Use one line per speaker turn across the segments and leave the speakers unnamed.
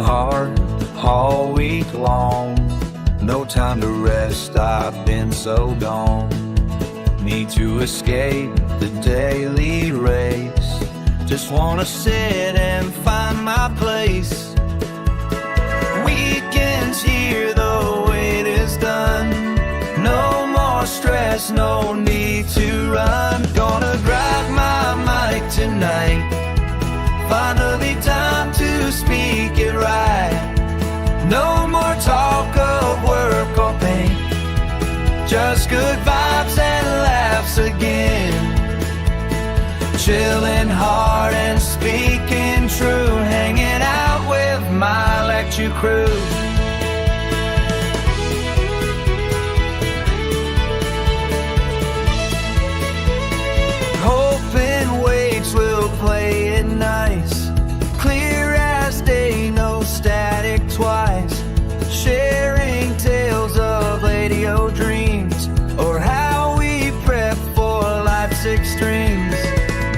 hard all week long. No time to rest, I've been so gone. Need to escape the daily race. Just wanna sit and find my place. Weekends here, the wait is done. No more stress, no need to run. Gonna grab my mic tonight. Finally time to speak it right. No more talk of work or pain. Just good vibes and laughs again. Chilling hard and speaking true. Hanging out with my Ragchew crew. Hoping weights will play it nice. Clear as day, no static twice. Sharing tales of radio dreams, or how we prep for life's extremes.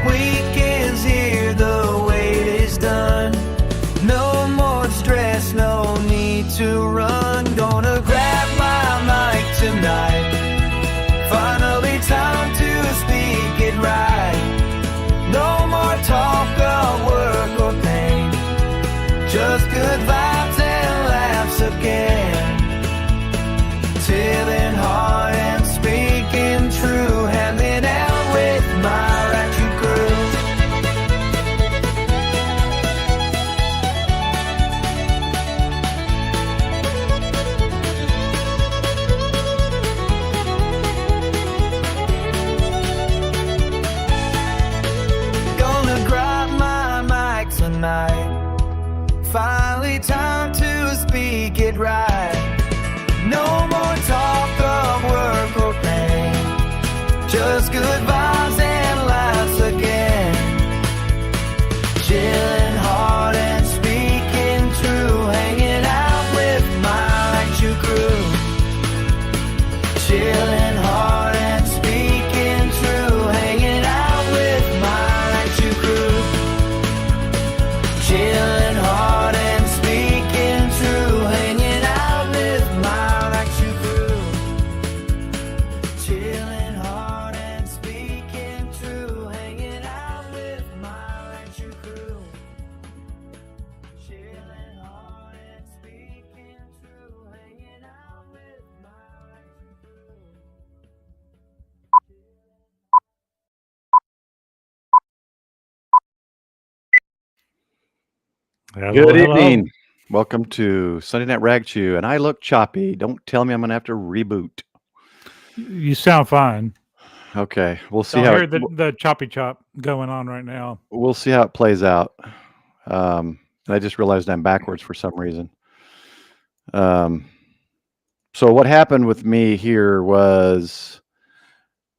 Weekends here, the wait is done. No more stress, no need to run. Gonna grab my mic tonight. Finally time to speak it right. No more talk of work or pain. Just good vibes and laughs again. Tilling hard and speaking true. Hanging out with my Ragchew crew. Gonna grab my mic tonight. Finally time to speak it right. No more talk of work or pain. Just good vibes and laughs again. Chilling hard and speaking true. Hanging out with my Ragchew crew. Chilling hard and speaking true. Hanging out with my Ragchew crew. Chilling hard and speaking true. Hanging out with my Ragchew crew. Chilling hard and speaking true. Hanging out with my Ragchew crew. Chilling hard and speaking true. Hanging out with my Ragchew crew.
Hello,
Good
hello.
evening. Welcome to Sunday Night Ragchew, and I look choppy. Don't tell me I'm going to have to reboot.
You sound fine.
Okay, we'll see
I
how
hear the choppy chop going on right now.
we'll see how it plays out. And I just realized I'm backwards for some reason. So what happened with me here was,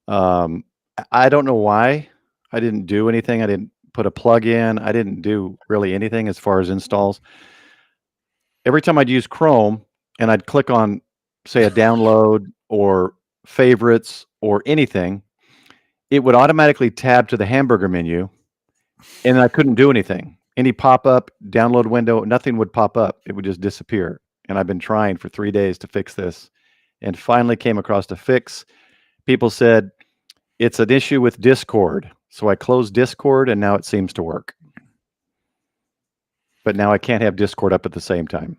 I don't know why I didn't do anything. I didn't put a plug in. I didn't do really anything as far as installs. Every time I'd use Chrome and I'd click on, say, a download or favorites or anything, it would automatically tab to the hamburger menu, and I couldn't do anything. Any pop-up, download window, nothing would pop up. It would just disappear. And I've been trying for 3 days to fix this, and finally came across a fix. People said it's an issue with Discord. So I closed Discord, and now it seems to work. But now I can't have Discord up at the same time.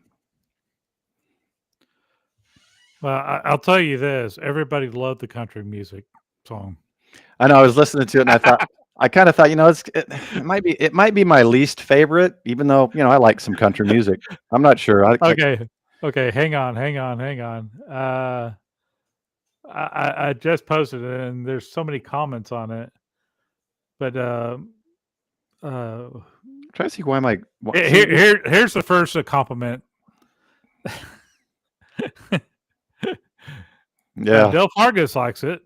Well, I'll tell you this: everybody loved the country music song.
I know, I was listening to it, and I thought, I kind of thought, it might be my least favorite, even though I like some country music. I'm not sure.
Okay, hang on. I just posted it, and there's so many comments on it. But
try to see why my
here's the first compliment.
Yeah,
Del Fargus likes it.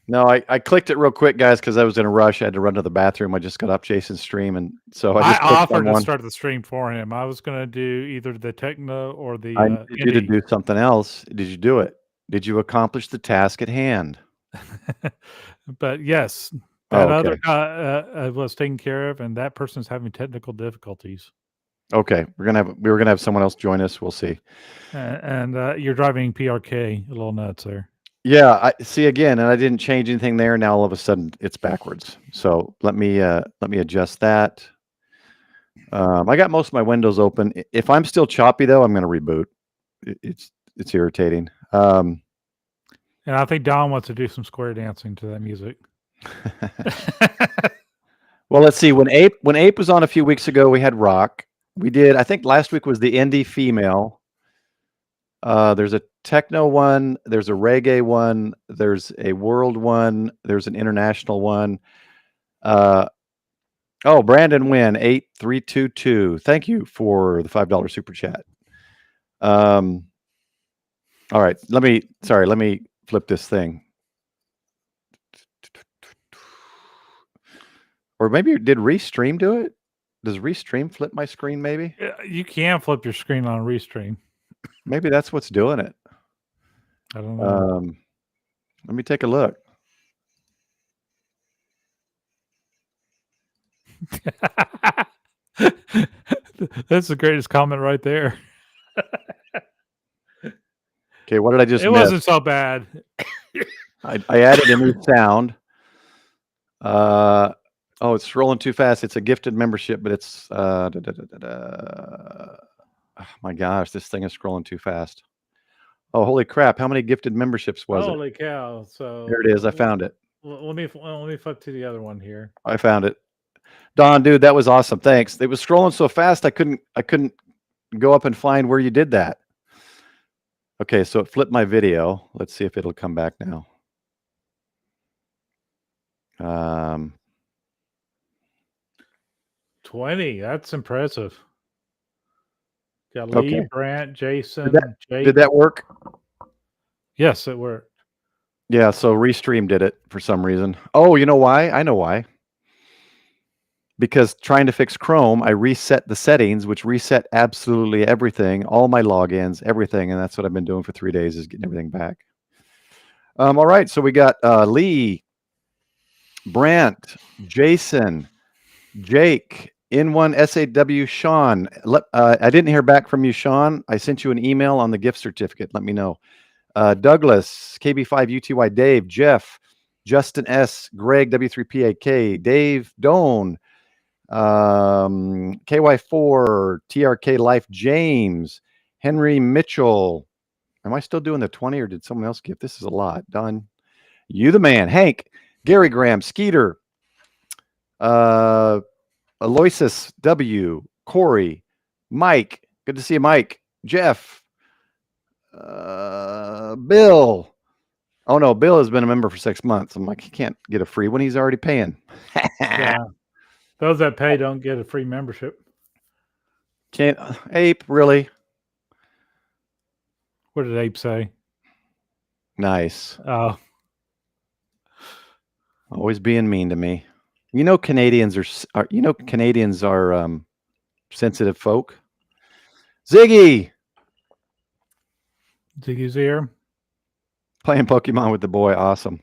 No, I clicked it real quick, guys, because I was in a rush. I had to run to the bathroom. I just got up Jason's stream, and so I just
offered to start the stream for him. I was going to do either the techno or the.
I need you to do something else. Did you do it? Did you accomplish the task at hand?
But yes, that other guy was taken care of, and that person's having technical difficulties.
Okay, we were gonna have someone else join us. We'll see.
And you're driving PRK a little nuts there.
Yeah, I see again, and I didn't change anything there. Now all of a sudden it's backwards. So let me adjust that. I got most of my windows open. If I'm still choppy though, I'm going to reboot. It's irritating.
And I think Don wants to do some square dancing to that music.
Well, let's see. When Ape was on a few weeks ago, we had rock. We did. I think last week was the indie female. There's a techno one. There's a reggae one. There's a world one. There's an international one. Oh, Brandon Wynn 8322. Thank you for the $5 super chat. All right. Let me flip this thing. Or maybe did Restream do it? Does Restream flip my screen maybe?
You can flip your screen on Restream.
Maybe that's what's doing it.
I don't know.
Let me take a look.
That's the greatest comment right there.
Okay, what did I just
It
miss?
wasn't so bad.
I added a new sound. Oh, it's scrolling too fast. It's a gifted membership, but it's oh my gosh, this thing is scrolling too fast. Oh, holy crap! How many gifted memberships was it?
Holy cow! So
There it is. I found it.
let me flip to the other one here.
I found it. Don, dude, that was awesome. Thanks. It was scrolling so fast I couldn't go up and find where you did that. Okay, so it flipped my video. Let's see if it'll come back now.
20. That's impressive. Got
Okay.
Lee, Brant, Jason, Jake.
Did that work?
Yes, it worked.
Yeah, so Restream did it for some reason. Oh, you know why? I know why. Because trying to fix Chrome, I reset the settings, which reset absolutely everything, all my logins, everything, and that's what I've been doing for 3 days is getting everything back. All right, so we got Lee, Brant, Jason, Jake, N1 SAW, Sean. I didn't hear back from you, Sean. I sent you an email on the gift certificate. Let me know. Douglas, KB5 UTY, Dave, Jeff, Justin S, Greg, W3PAK, Dave, Doan, KY4, TRK Life, James, Henry Mitchell. Am I still doing the 20 or did someone else give? This is a lot. Done. You the man. Hank, Gary Graham, Skeeter, Aloysius W, Corey, Mike. Good to see you, Mike. Jeff, Bill. Oh no, Bill has been a member for 6 months. I'm like, he can't get a free one. He's already paying.
Yeah. Those that pay don't get a free membership.
Can't Ape, really?
What did Ape say?
Nice.
Oh.
Always being mean to me. You know Canadians are sensitive folk. Ziggy
Ziggy's here.
playing Pokemon with the boy. Awesome.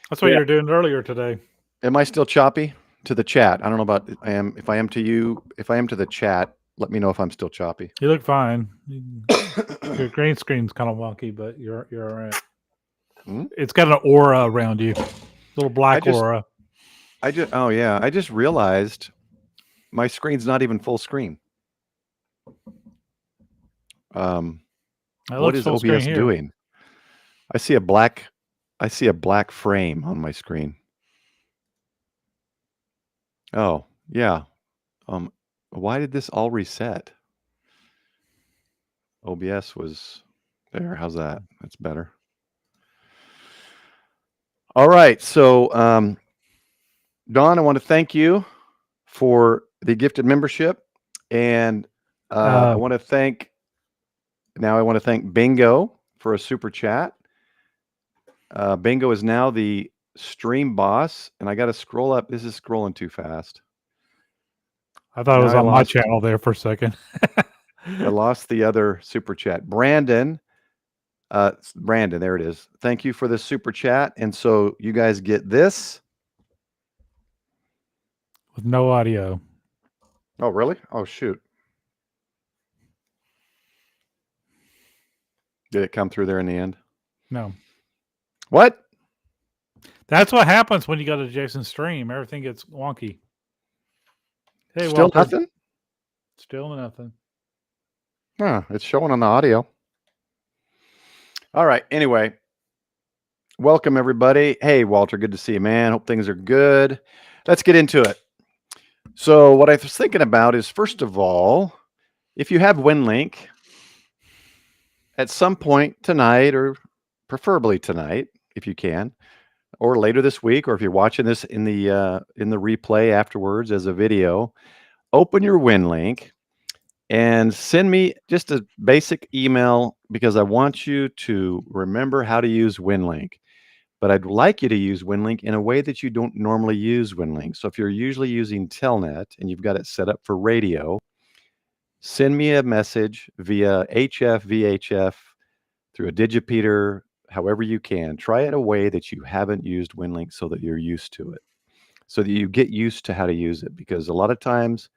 That's what you were doing earlier today.
Am I still choppy to the chat? I don't know about if I am to you. If I am to the chat, let me know if I'm still choppy.
You look fine. Your green screen's kind of wonky, but you're all right. It's got an aura around you. Little black aura.
I just realized my screen's not even full screen. What is OBS doing? I see a black frame on my screen. Oh, yeah. Why did this all reset? OBS was there. How's that? That's better. All right. So, Dawn, I want to thank you for the gifted membership. And I want to thank Bingo for a super chat. Bingo is now the stream boss, and I got to scroll up. This is scrolling too fast.
I thought it was on my channel there for a second.
I lost the other super chat. Brandon, there it is. Thank you for the super chat. And so you guys get this
with no audio.
Oh, really? Oh, shoot. Did it come through there in the end?
No.
What?
That's what happens when you go to Jason's stream. Everything gets wonky. Hey,
Still
Walter.
nothing?
Still nothing.
Huh, it's showing on the audio. All right. Anyway, welcome everybody. Hey, Walter, good to see you, man. Hope things are good. Let's get into it. So what I was thinking about is, first of all, if you have Winlink, at some point tonight, or preferably tonight, if you can, or later this week, or if you're watching this in the replay afterwards as a video, open your Winlink and send me just a basic email, because I want you to remember how to use Winlink. But I'd like you to use Winlink in a way that you don't normally use Winlink. So if you're usually using Telnet and you've got it set up for radio, send me a message via HF, VHF, through a digipeater, however you can. Try it a way that you haven't used Winlink so that you're used to it, so that you get used to how to use it. Because a lot of times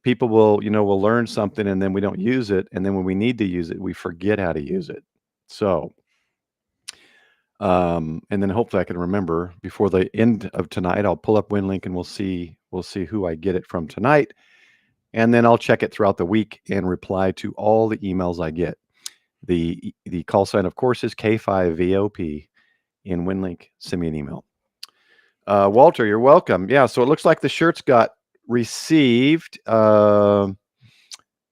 people will learn something and then we don't use it. And then when we need to use it, we forget how to use it. So, and then hopefully I can remember before the end of tonight, I'll pull up Winlink and we'll see who I get it from tonight. And then I'll check it throughout the week and reply to all the emails I get. The call sign, of course, is K5VOP in Winlink. Send me an email. Walter, you're welcome. Yeah, so it looks like the shirts got received.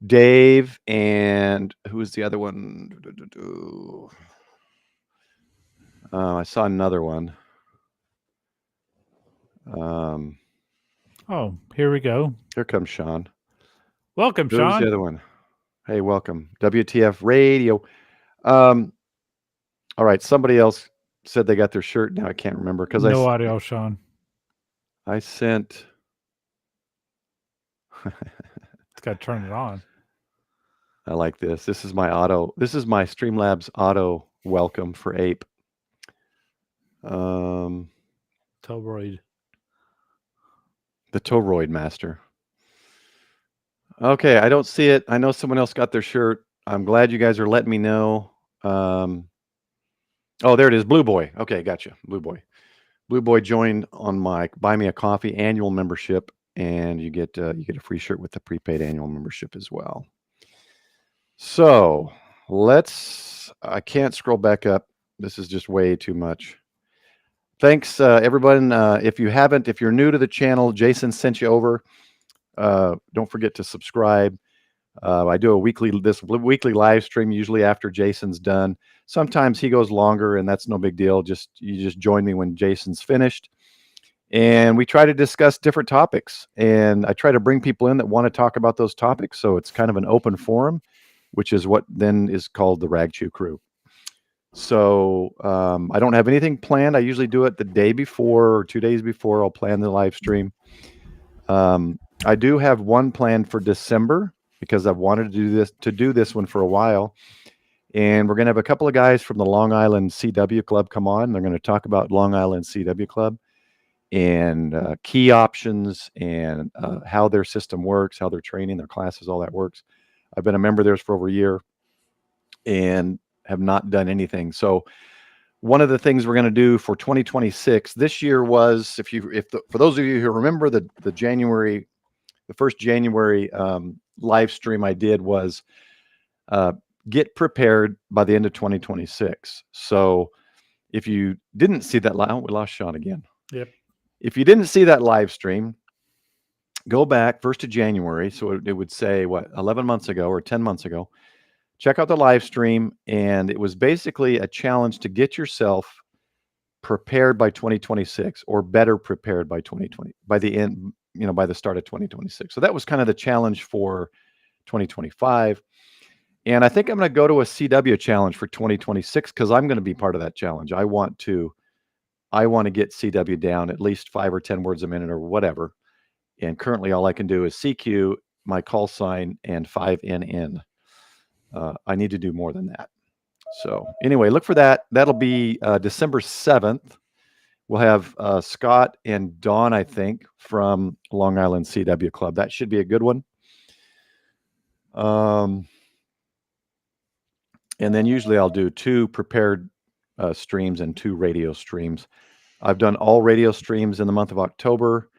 Dave, and who's the other one? I saw another one.
Oh, here we go.
Here comes Sean.
Welcome,
Who's
Sean.
the other one? Hey, welcome. WTF Radio. All right, somebody else said they got their shirt. Now I can't remember because
no audio, Sean.
I sent.
It's got to turn it on.
I like this. This is my Streamlabs auto welcome for Ape.
Toroid.
The Toroid Master. Okay, I don't see it. I know someone else got their shirt. I'm glad you guys are letting me know. Oh, there it is. Blue Boy. Okay, gotcha. Blue Boy. Blue Boy joined on my Buy Me a Coffee annual membership, and you get a free shirt with the prepaid annual membership as well. So I can't scroll back up. This is just way too much. Thanks, everyone. If you're new to the channel, Jason sent you over. Don't forget to subscribe. I do a weekly live stream, usually after Jason's done. Sometimes he goes longer, and that's no big deal. You just join me when Jason's finished. And we try to discuss different topics. And I try to bring people in that want to talk about those topics. So it's kind of an open forum, which is what then is called the Ragchew crew. So I don't have anything planned. I usually do it the day before or 2 days before. I'll plan the live stream. I do have one planned for December because I've wanted to do this one for a while. And we're going to have a couple of guys from the Long Island CW Club come on. They're going to talk about Long Island CW Club and key options and how their system works, how their training, their classes, all that works. I've been a member of theirs for over a year and have not done anything. So one of the things we're going to do for 2026 this year was, for those of you who remember the first January live stream I did was get prepared by the end of 2026. So if you didn't see that live, we lost Sean again.
Yep.
If you didn't see that live stream, go back 1st of January. So it would say 11 months ago or 10 months ago. Check out the live stream, and it was basically a challenge to get yourself prepared by 2026 or better prepared by 2020, by the end, by the start of 2026. So that was kind of the challenge for 2025. And I think I'm going to go to a CW challenge for 2026 because I'm going to be part of that challenge. I want to get CW down at least 5 or 10 words a minute or whatever. And currently all I can do is CQ, my call sign, and 5NN. I need to do more than that. So anyway, look for that. That'll be December 7th. We'll have Scott and Dawn, I think, from Long Island CW Club. That should be a good one. And then usually I'll do 2 prepared streams and 2 radio streams. I've done all radio streams in the month of October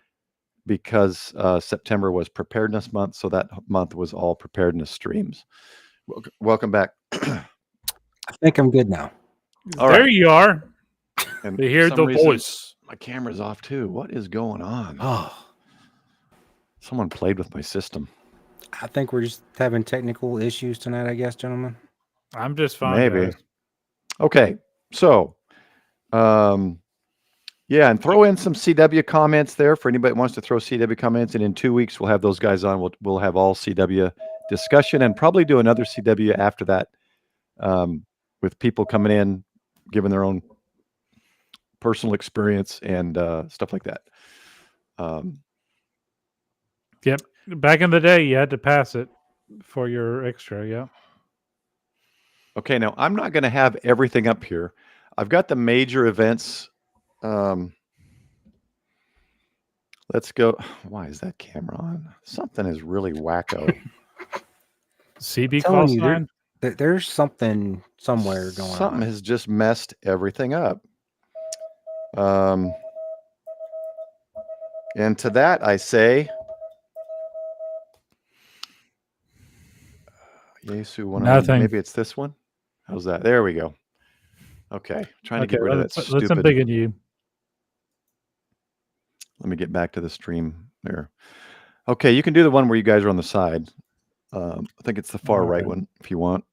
because September was preparedness month. So that month was all preparedness streams. Welcome back.
I think I'm good now.
All
there
right.
you are.
And
They hear
for some
the
reason,
voice.
my camera's off too. What is going on?
Oh,
Someone played with my system.
I think we're just having technical issues tonight, I guess, gentlemen.
I'm just fine.
Maybe.
guys.
Okay. So, yeah, and throw in some CW comments there for anybody that wants to throw CW comments. And in 2 weeks, we'll have those guys on. We'll have all CW discussion and probably do another CW after that with people coming in, giving their own personal experience and stuff like that.
Yep. Back in the day, you had to pass it for your extra. Yeah.
Okay, now I'm not going to have everything up here. I've got the major events. Let's go. Why is that camera on? Something is really wacko.
CB
Telling
call
you,
sign.
There's something somewhere going
Something
on.
has just messed everything up. And to that I say, Yesu 100.
Nothing.
Maybe it's this one. How's that? There we go. Okay, trying to get rid of that
let's
stupid.
embiggen you.
Let me get back to the stream there. Okay, you can do the one where you guys are on the side. I think it's the far right
Okay.
one if you want.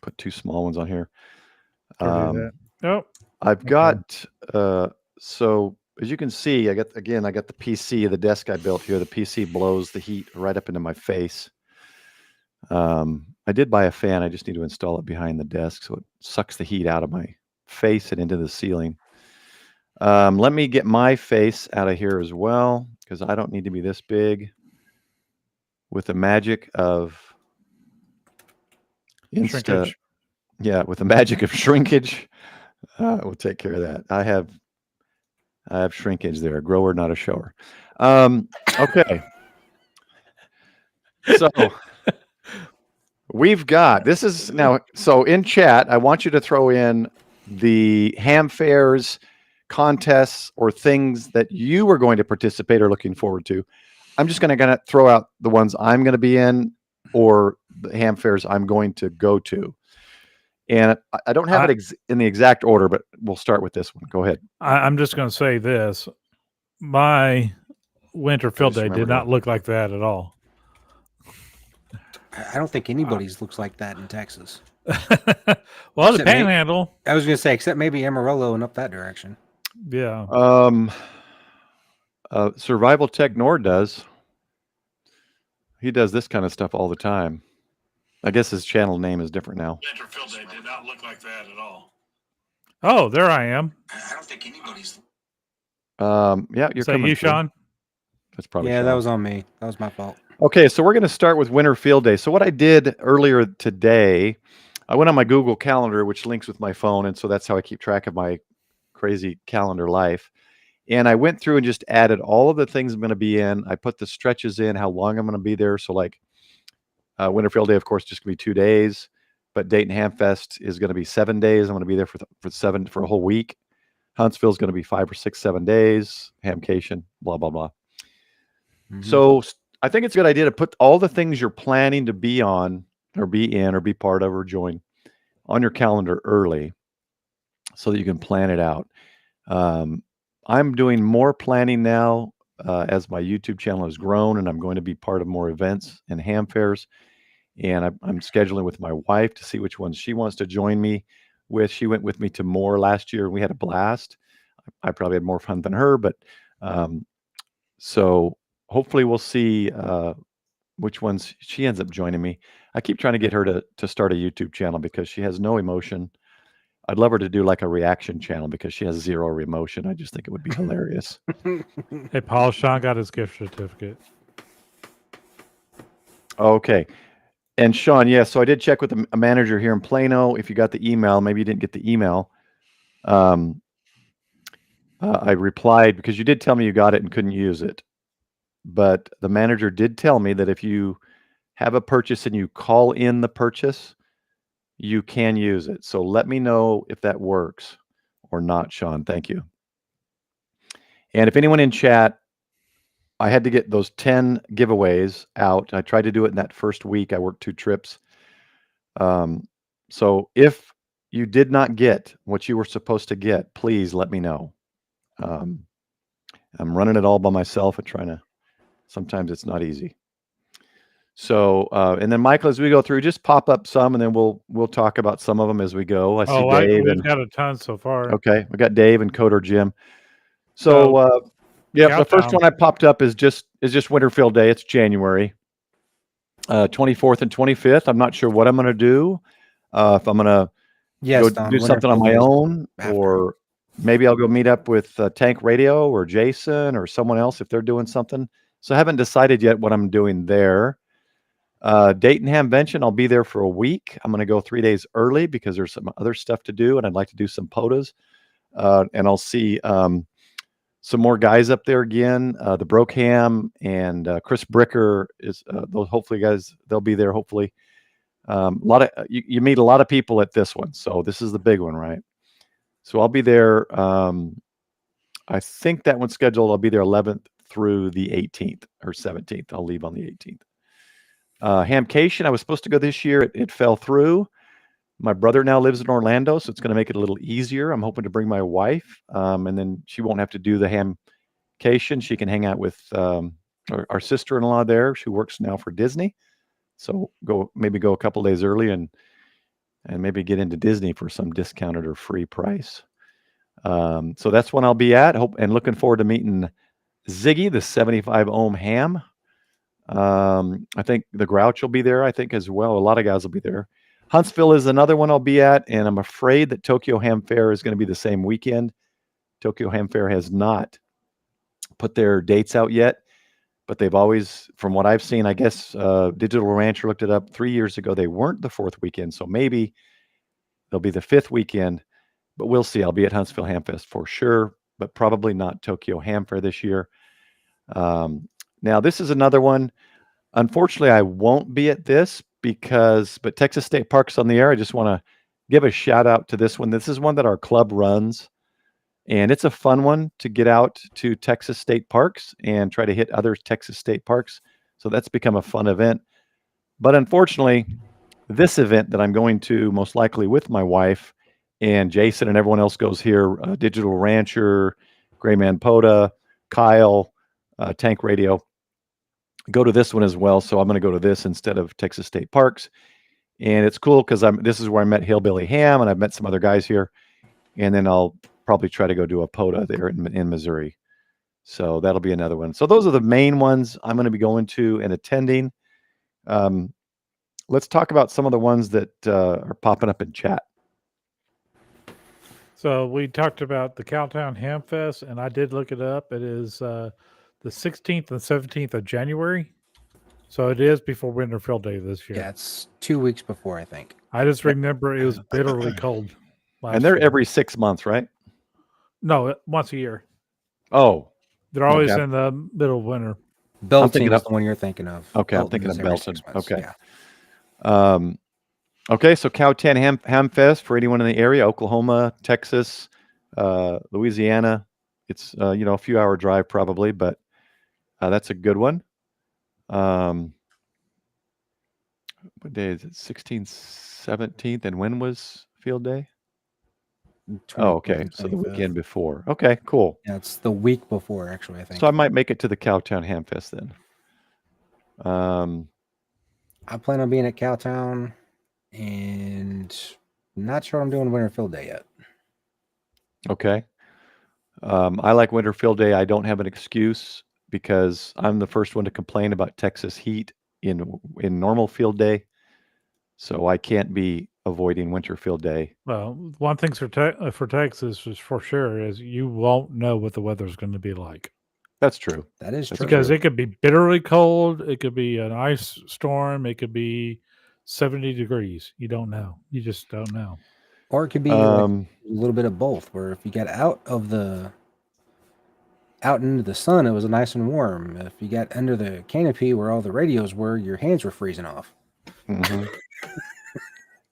Put 2 small ones on here.
Or do that. Oh,
I've
Okay.
got so as you can see, I got the PC, the desk I built here. The PC blows the heat right up into my face. I did buy a fan. I just need to install it behind the desk so it sucks the heat out of my face and into the ceiling. Let me get my face out of here as well because I don't need to be this big. With the magic of
shrinkage.
Yeah, with the magic of shrinkage, we'll take care of that. I have shrinkage there, a grower, not a shower. Okay. So we've got, this is now, so in chat, I want you to throw in the ham fairs, contests, or things that you were going to participate or looking forward to. I'm just going to throw out the ones I'm going to be in or the ham fairs I'm going to go to. And I don't have it in the exact order, but we'll start with this one. Go ahead.
I'm just going to say this. My winter field day did not look like that at all.
I don't think anybody's looks like that in Texas.
Well, the
Except me.
Panhandle.
I was going to say, except maybe Amarillo and up that direction.
Yeah.
Survival Tech Nord does. He does this kind of stuff all the time. I guess his channel name is different now.
Winter field day did not look like that at all. Oh, there I am.
I don't think anybody's.
Yeah, you're
Is that
coming
you,
through.
Sean?
That's probably
Yeah,
Sean.
that was on me. That was my fault.
Okay, so we're going to start with Winter Field Day. So what I did earlier today, I went on my Google Calendar, which links with my phone, and so that's how I keep track of my crazy calendar life. And I went through and just added all of the things I'm going to be in. I put the stretches in, how long I'm going to be there. So like Winter Field Day, of course, just going to be 2 days, but Dayton Ham Fest is going to be 7 days. I'm going to be there for a whole week. Huntsville is going to be 5 or 6, 7 days. Hamcation, blah, blah, blah.
Mhm.
So I think it's a good idea to put all the things you're planning to be on or be in or be part of or join on your calendar early so that you can plan it out. I'm doing more planning now as my YouTube channel has grown, and I'm going to be part of more events and ham fairs. And I'm scheduling with my wife to see which ones she wants to join me with. She went with me to more last year, and we had a blast. I probably had more fun than her, but so hopefully we'll see which ones she ends up joining me. I keep trying to get her to start a YouTube channel because she has no emotion. I'd love her to do like a reaction channel because she has 0 emotion. I just think it would be hilarious.
Hey, Paul, Sean got his gift certificate.
Okay. And Sean, yeah, so I did check with a manager here in Plano. If you got the email, maybe you didn't get the email. I replied because you did tell me you got it and couldn't use it. But the manager did tell me that if you have a purchase and you call in the purchase, you can use it. So let me know if that works or not, Sean. Thank you. And if anyone in chat, I had to get those 10 giveaways out. I tried to do it in that first week. I worked 2 trips. So if you did not get what you were supposed to get, please let me know. I'm running it all by myself and trying to, sometimes it's not easy. So, and then Michael, as we go through, just pop up some, and then we'll talk about some of them as we go. I see Dave
we've
and
got a ton so far.
okay, we got Dave and Coder Jim. So, yeah, the first one I popped up is just Winterfield Day. It's January 24th and 25th. I'm not sure what I'm going to do. If I'm going to go do something on my own, or maybe I'll go meet up with Tank Radio or Jason or someone else if they're doing something. So I haven't decided yet what I'm doing there. Dayton Hamvention, I'll be there for a week. I'm going to go 3 days early because there's some other stuff to do, and I'd like to do some POTAs. And I'll see some more guys up there again. The Brokeham and Chris Bricker is those. Hopefully, guys, they'll be there. Hopefully, a lot of you meet a lot of people at this one. So this is the big one, right? So I'll be there. I think that one's scheduled. I'll be there 11th through the 18th or 17th. I'll leave on the 18th. Hamcation, I was supposed to go this year. It fell through. My brother now lives in Orlando, so it's going to make it a little easier. I'm hoping to bring my wife, and then she won't have to do the Hamcation. She can hang out with our sister-in-law there. She works now for Disney. So maybe go a couple days early and maybe get into Disney for some discounted or free price. So that's when I'll be at. And looking forward to meeting Ziggy, the 75 ohm ham. I think the Grouch will be there, I think, as well. A lot of guys will be there. Huntsville is another one I'll be at, and I'm afraid that Tokyo Ham Fair is going to be the same weekend. Tokyo Ham Fair has not put their dates out yet, but they've always, from what I've seen, I guess Digital Rancher looked it up 3 years ago. They weren't the 4th weekend, so maybe they'll be the 5th weekend, but we'll see. I'll be at Huntsville Ham Fest for sure, but probably not Tokyo Ham Fair this year. Now, this is another one. Unfortunately, I won't be at this but Texas State Parks on the air. I just want to give a shout out to this one. This is one that our club runs, and it's a fun one to get out to Texas State Parks and try to hit other Texas State Parks. So that's become a fun event. But unfortunately, this event that I'm going to most likely with my wife and Jason and everyone else goes here, Digital Rancher, Gray Man Poda, Kyle, Tank Radio, go to this one as well. So I'm going to go to this instead of Texas State Parks. And it's cool because this is where I met Hillbilly Ham, and I've met some other guys here. And then I'll probably try to go do a POTA there in Missouri. So that'll be another one. So those are the main ones I'm going to be going to and attending. Let's talk about some of the ones that are popping up in chat.
So we talked about the Cowtown Ham Fest, and I did look it up. It is the 16th and 17th of January. So it is before Winterfield Day this year.
Yeah, it's 2 weeks before, I think.
I just remember it was bitterly cold.
And they're every 6 months, right?
No, once a year.
Oh.
They're always in the middle of winter.
Belton is the one you're thinking of.
Okay, I'm thinking of Belton. Okay.
Yeah.
Okay, so Cowtown Ham Fest for anyone in the area, Oklahoma, Texas, Louisiana. It's a few hour drive probably, but that's a good one. What day is it? 16th, 17th, and when was Field Day? Oh, okay. So the weekend before. Okay, cool.
Yeah, it's the week before, actually, I think.
So I might make it to the Cowtown Ham Fest then.
I plan on being at Cowtown, and I'm not sure I'm doing Winterfield Day yet.
Okay. I like Winterfield Day. I don't have an excuse because I'm the first one to complain about Texas heat in normal field day. So I can't be avoiding Winterfield Day.
Well, one thing for Texas is for sure is you won't know what the weather's going to be like.
That's true.
That is true.
Because it could be bitterly cold. It could be an ice storm. It could be 70 degrees. You don't know. You just don't know.
Or it could be a little bit of both, where if you get out of the out into the sun, it was nice and warm. If you got under the canopy where all the radios were, your hands were freezing off.
Mm-hmm.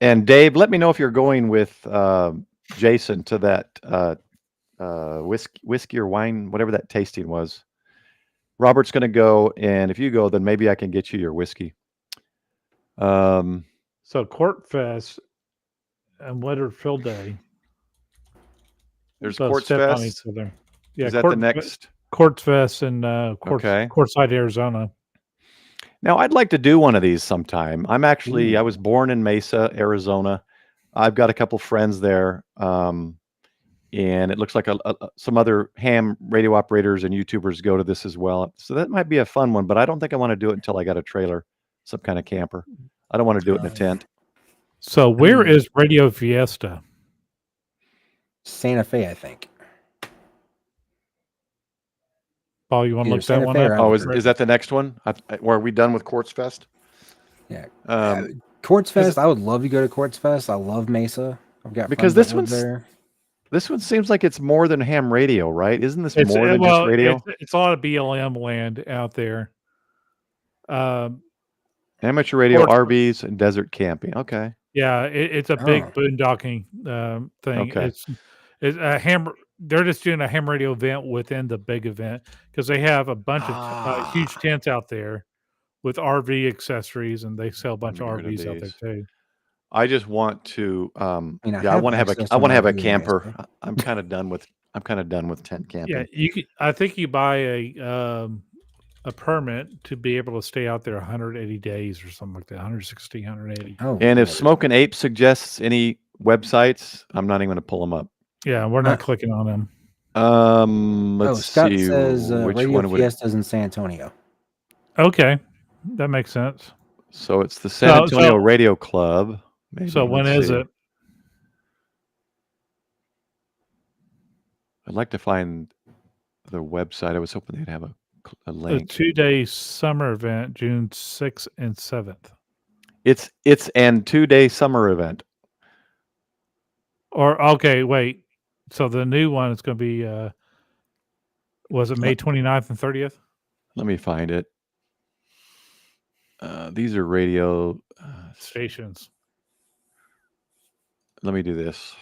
And Dave, let me know if you're going with Jason to that whiskey or wine, whatever that tasting was. Robert's going to go, and if you go, then maybe I can get you your whiskey.
So Court Fest and Winter Field Day.
There's
So
Quartz
Stephanie
Fest.
said there. Yeah,
Is that the next?
Courts Fest in
Okay.
Quartzsite, Arizona.
Now, I'd like to do one of these sometime. I
Ooh.
was born in Mesa, Arizona. I've got a couple friends there. And it looks like some other ham radio operators and YouTubers go to this as well. So that might be a fun one, but I don't think I want to do it until I got a trailer, some kind of camper. I don't want to do it in a tent.
So where is Radio Fiesta?
Santa Fe, I think.
Paul, you want to
Either
look that
Santa
one
Fe or
up?
Oh, is that the next one? Are we done with Quartz Fest?
Yeah.
Um,
Quartz Fest, I would love to go to Quartz Fest. I love Mesa. I've got
Because
friends
this
that live
one's-
there.
This one seems like it's more than ham radio, right? Isn't this more than just radio?
It's a lot of BLM land out there.
Amateur radio,
Quartz-
RVs, and desert camping. Okay.
Yeah, it's a big
Oh.
boondocking thing.
Okay.
It's a ham. They're just doing a ham radio event within the big event because they have a bunch of huge tents out there with RV accessories, and they sell a bunch of
Let me get rid of
RVs out there
these.
too.
I just want to.
I
I want to have
access
I
to
want to
my
have a
RV in
camper.
Mesa.
I'm kind of done with. I'm kind of done with tent camping.
Yeah, you could. I think you buy a permit to be able to stay out there 180 days or something like that. 160, 180.
Oh,
And if
Lord.
Smoking Ape suggests any websites, I'm not even going to pull them up.
Yeah, we're not clicking on them.
Let's
Scott
see
says
which
Radio
one would.
Fiesta's in San Antonio.
Okay, that makes sense.
So it's the San
So-
Antonio Radio Club. Maybe,
So when
let's
is
see.
it?
I'd like to find the website. I was hoping they'd have a
A
link.
2-day summer event, June 6th and 7th.
It's an 2-day summer event.
Or okay, wait. So the new one is going to be was it May 29th and 30th?
Let me find it. These are radio
Stations.
Let me do this.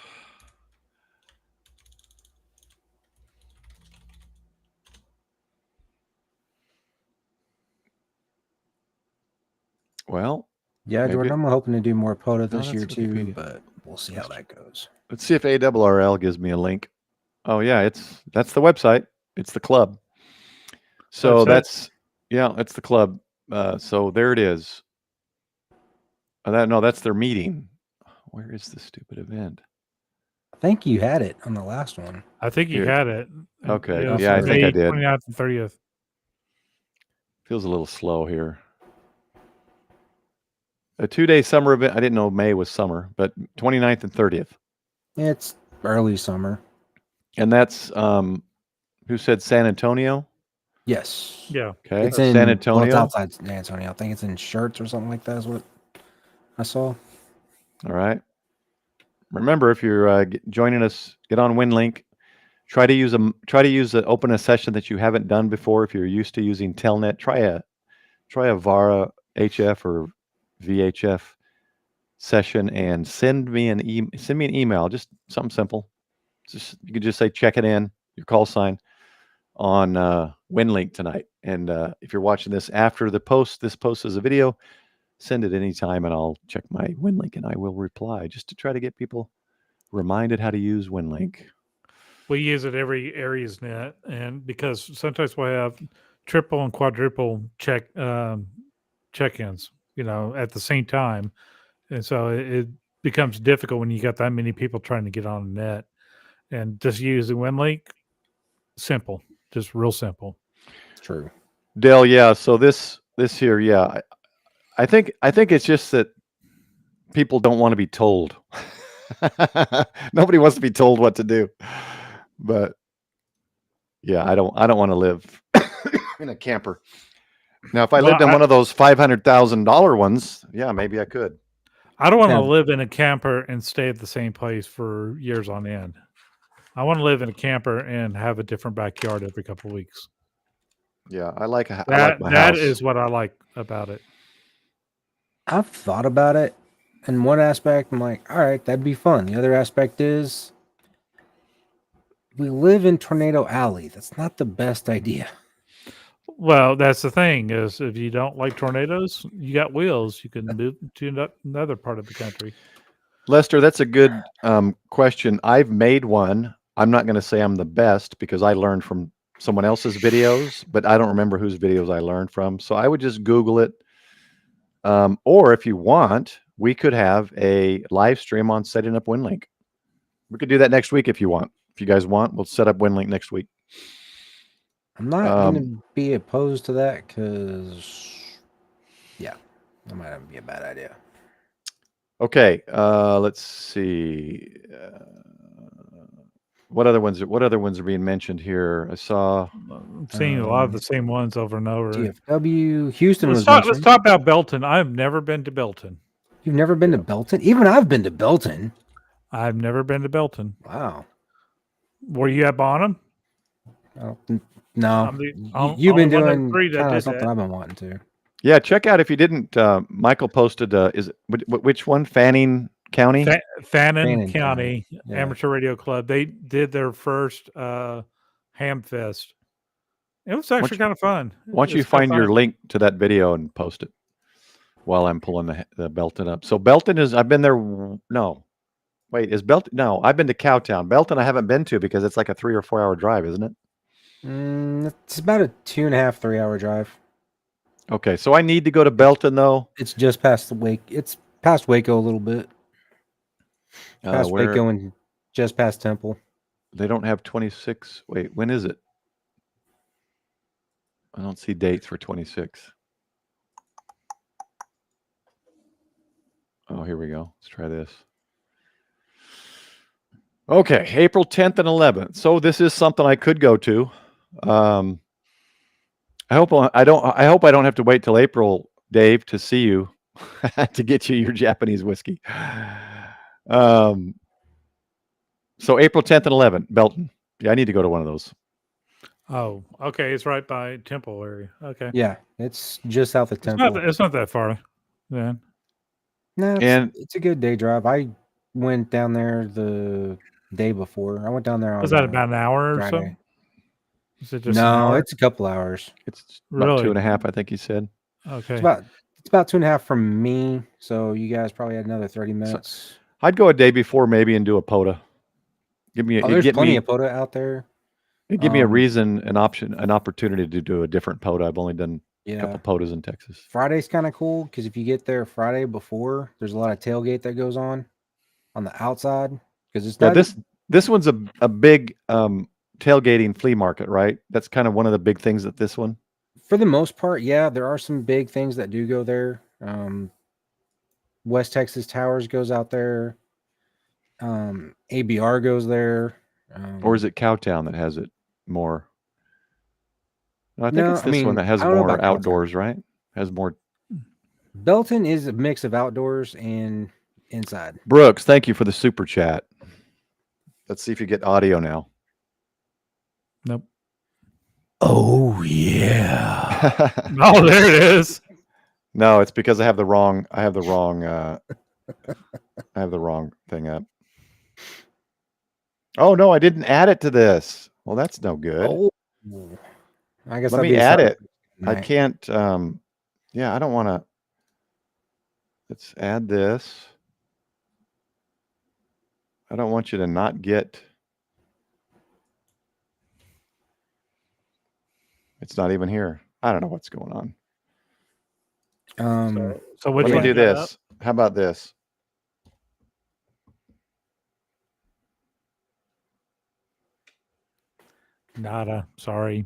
Well,
Yeah,
Maybe.
Jordan, I'm hoping to do more POTA
No,
this year
that's
too,
Wikipedia.
but we'll see how that goes.
let's see if ARRL gives me a link. Oh yeah, that's the website. It's the club. So
That's
that's the club. So there it is. That's their meeting. Where is the stupid event?
I think you had it on the last one.
I think you
Here.
had it.
Okay.
It was
Yeah, I think I
May
did.
29th and 30th.
Feels a little slow here. A 2-day summer event. I didn't know May was summer, but 29th and 30th.
It's early summer.
And that's who said San Antonio?
Yes.
Yeah.
Okay.
It's in
San
Well,
Antonio.
it's outside San Antonio. I think it's in Shirts or something like that is what I saw.
All right. Remember, if you're joining us, get on Winlink. Try to open a session that you haven't done before. If you're used to using Telnet, try a VARA HF or VHF session and send me an email. Just something simple. You can just say check it in, your call sign on Winlink tonight. And if you're watching this after this post is a video, send it anytime and I'll check my Winlink and I will reply just to try to get people reminded how to use Winlink.
We use it every AriasNet, and because sometimes we have triple and quadruple check-ins, at the same time, and so it becomes difficult when you got that many people trying to get on the net. And just using Winlink, simple, just real simple.
True.
Dale, yeah. So this here, yeah. I think it's just that people don't want to be told. Nobody wants to be told what to do. But yeah, I don't want to live in a camper. Now, if I lived in one of those $500,000 ones, yeah, maybe I could.
I don't want to
Yeah.
live in a camper and stay at the same place for years on end. I want to live in a camper and have a different backyard every couple of weeks.
Yeah, I like my
That
house.
is what I like about it.
I've thought about it. In one aspect, I'm like, all right, that'd be fun. The other aspect is we live in Tornado Alley. That's not the best idea.
Well, that's the thing is if you don't like tornadoes, you got wheels. You can move to another part of the country.
Lester, that's a good question. I've made one. I'm not going to say I'm the best because I learned from someone else's videos, but I don't remember whose videos I learned from. So I would just Google it. Or if you want, we could have a live stream on setting up Winlink. We could do that next week if you want. If you guys want, we'll set up Winlink next week.
I'm not going to be opposed to that because, yeah, that might not be a bad idea.
Okay, let's see. What other ones are being mentioned here? I saw
I'm seeing a lot of the same ones over and over.
DFW, Houston
Let's
was
talk,
mentioned.
let's talk about Belton. I've never been to Belton.
You've never been to Belton? Even I've been to Belton.
I've never been to Belton.
Wow.
Were you at Bonham?
Oh, no.
I'm the
You've been
only one of
doing
three that
kind of
did
something
that.
I've been wanting to.
Yeah, check out if you didn't. Michael posted. Which one? Fanning County.
Fannin County
Yeah.
Amateur Radio Club. They did their first Ham Fest. It was actually kind of fun.
Why don't you find your link to that video and post it while I'm pulling the Belton up? So Belton is. I've been there. No, wait. Is Belton? No, I've been to Cowtown. Belton, I haven't been to because it's like a 3 or 4 hour drive, isn't it?
It's about a 2.5, 3 hour drive.
Okay, so I need to go to Belton though.
It's just past the Wake. It's past Waco a little bit. Past Waco and just past Temple.
They don't have 26. Wait, when is it? I don't see dates for 26. Oh, here we go. Let's try this. Okay, April 10th and 11th. So this is something I could go to. I hope I don't have to wait till April, Dave, to see you to get you your Japanese whiskey. So April 10th and 11th, Belton. Yeah, I need to go to one of those.
Oh, okay. It's right by Temple area. Okay.
Yeah, it's just south of Temple.
It's not that far. Then.
No,
And
it's a good day drive. I went down there the day before. I went down there on
Was that about an hour or
Friday.
so? Is it just an
No,
hour?
it's a couple hours.
it's about
Really?
2.5, I think he said.
Okay.
It's about 2.5 from me. So you guys probably had another 30 minutes.
I'd go a day before maybe and do a POTA.
There's plenty of POTA out there.
It'd give me a reason, an option, an opportunity to do a different POTA. I've only done a couple POTAs in Texas.
Friday's kind of cool because if you get there Friday before, there's a lot of tailgate that goes on the outside because it's not.
This one's a big tailgating flea market, right? That's kind of one of the big things at this one.
For the most part, yeah, there are some big things that do go there. West Texas Towers goes out there. ABR goes there.
Or is it Cowtown that has it more? No, I think it's this one that has more outdoors, right? Has more.
Belton is a mix of outdoors and inside.
Brooks, thank you for the super chat. Let's see if you get audio now.
Nope.
Oh yeah.
Oh, there it is.
No, it's because I have the wrong thing up. Oh no, I didn't add it to this. Well, that's no good.
Oh, I guess
let me add it. I can't. Yeah, I don't want to. Let's add this. I don't want you to not get. It's not even here. I don't know what's going on.
So which
let me
one
do
you got
this.
up?
How about this?
Nada. Sorry.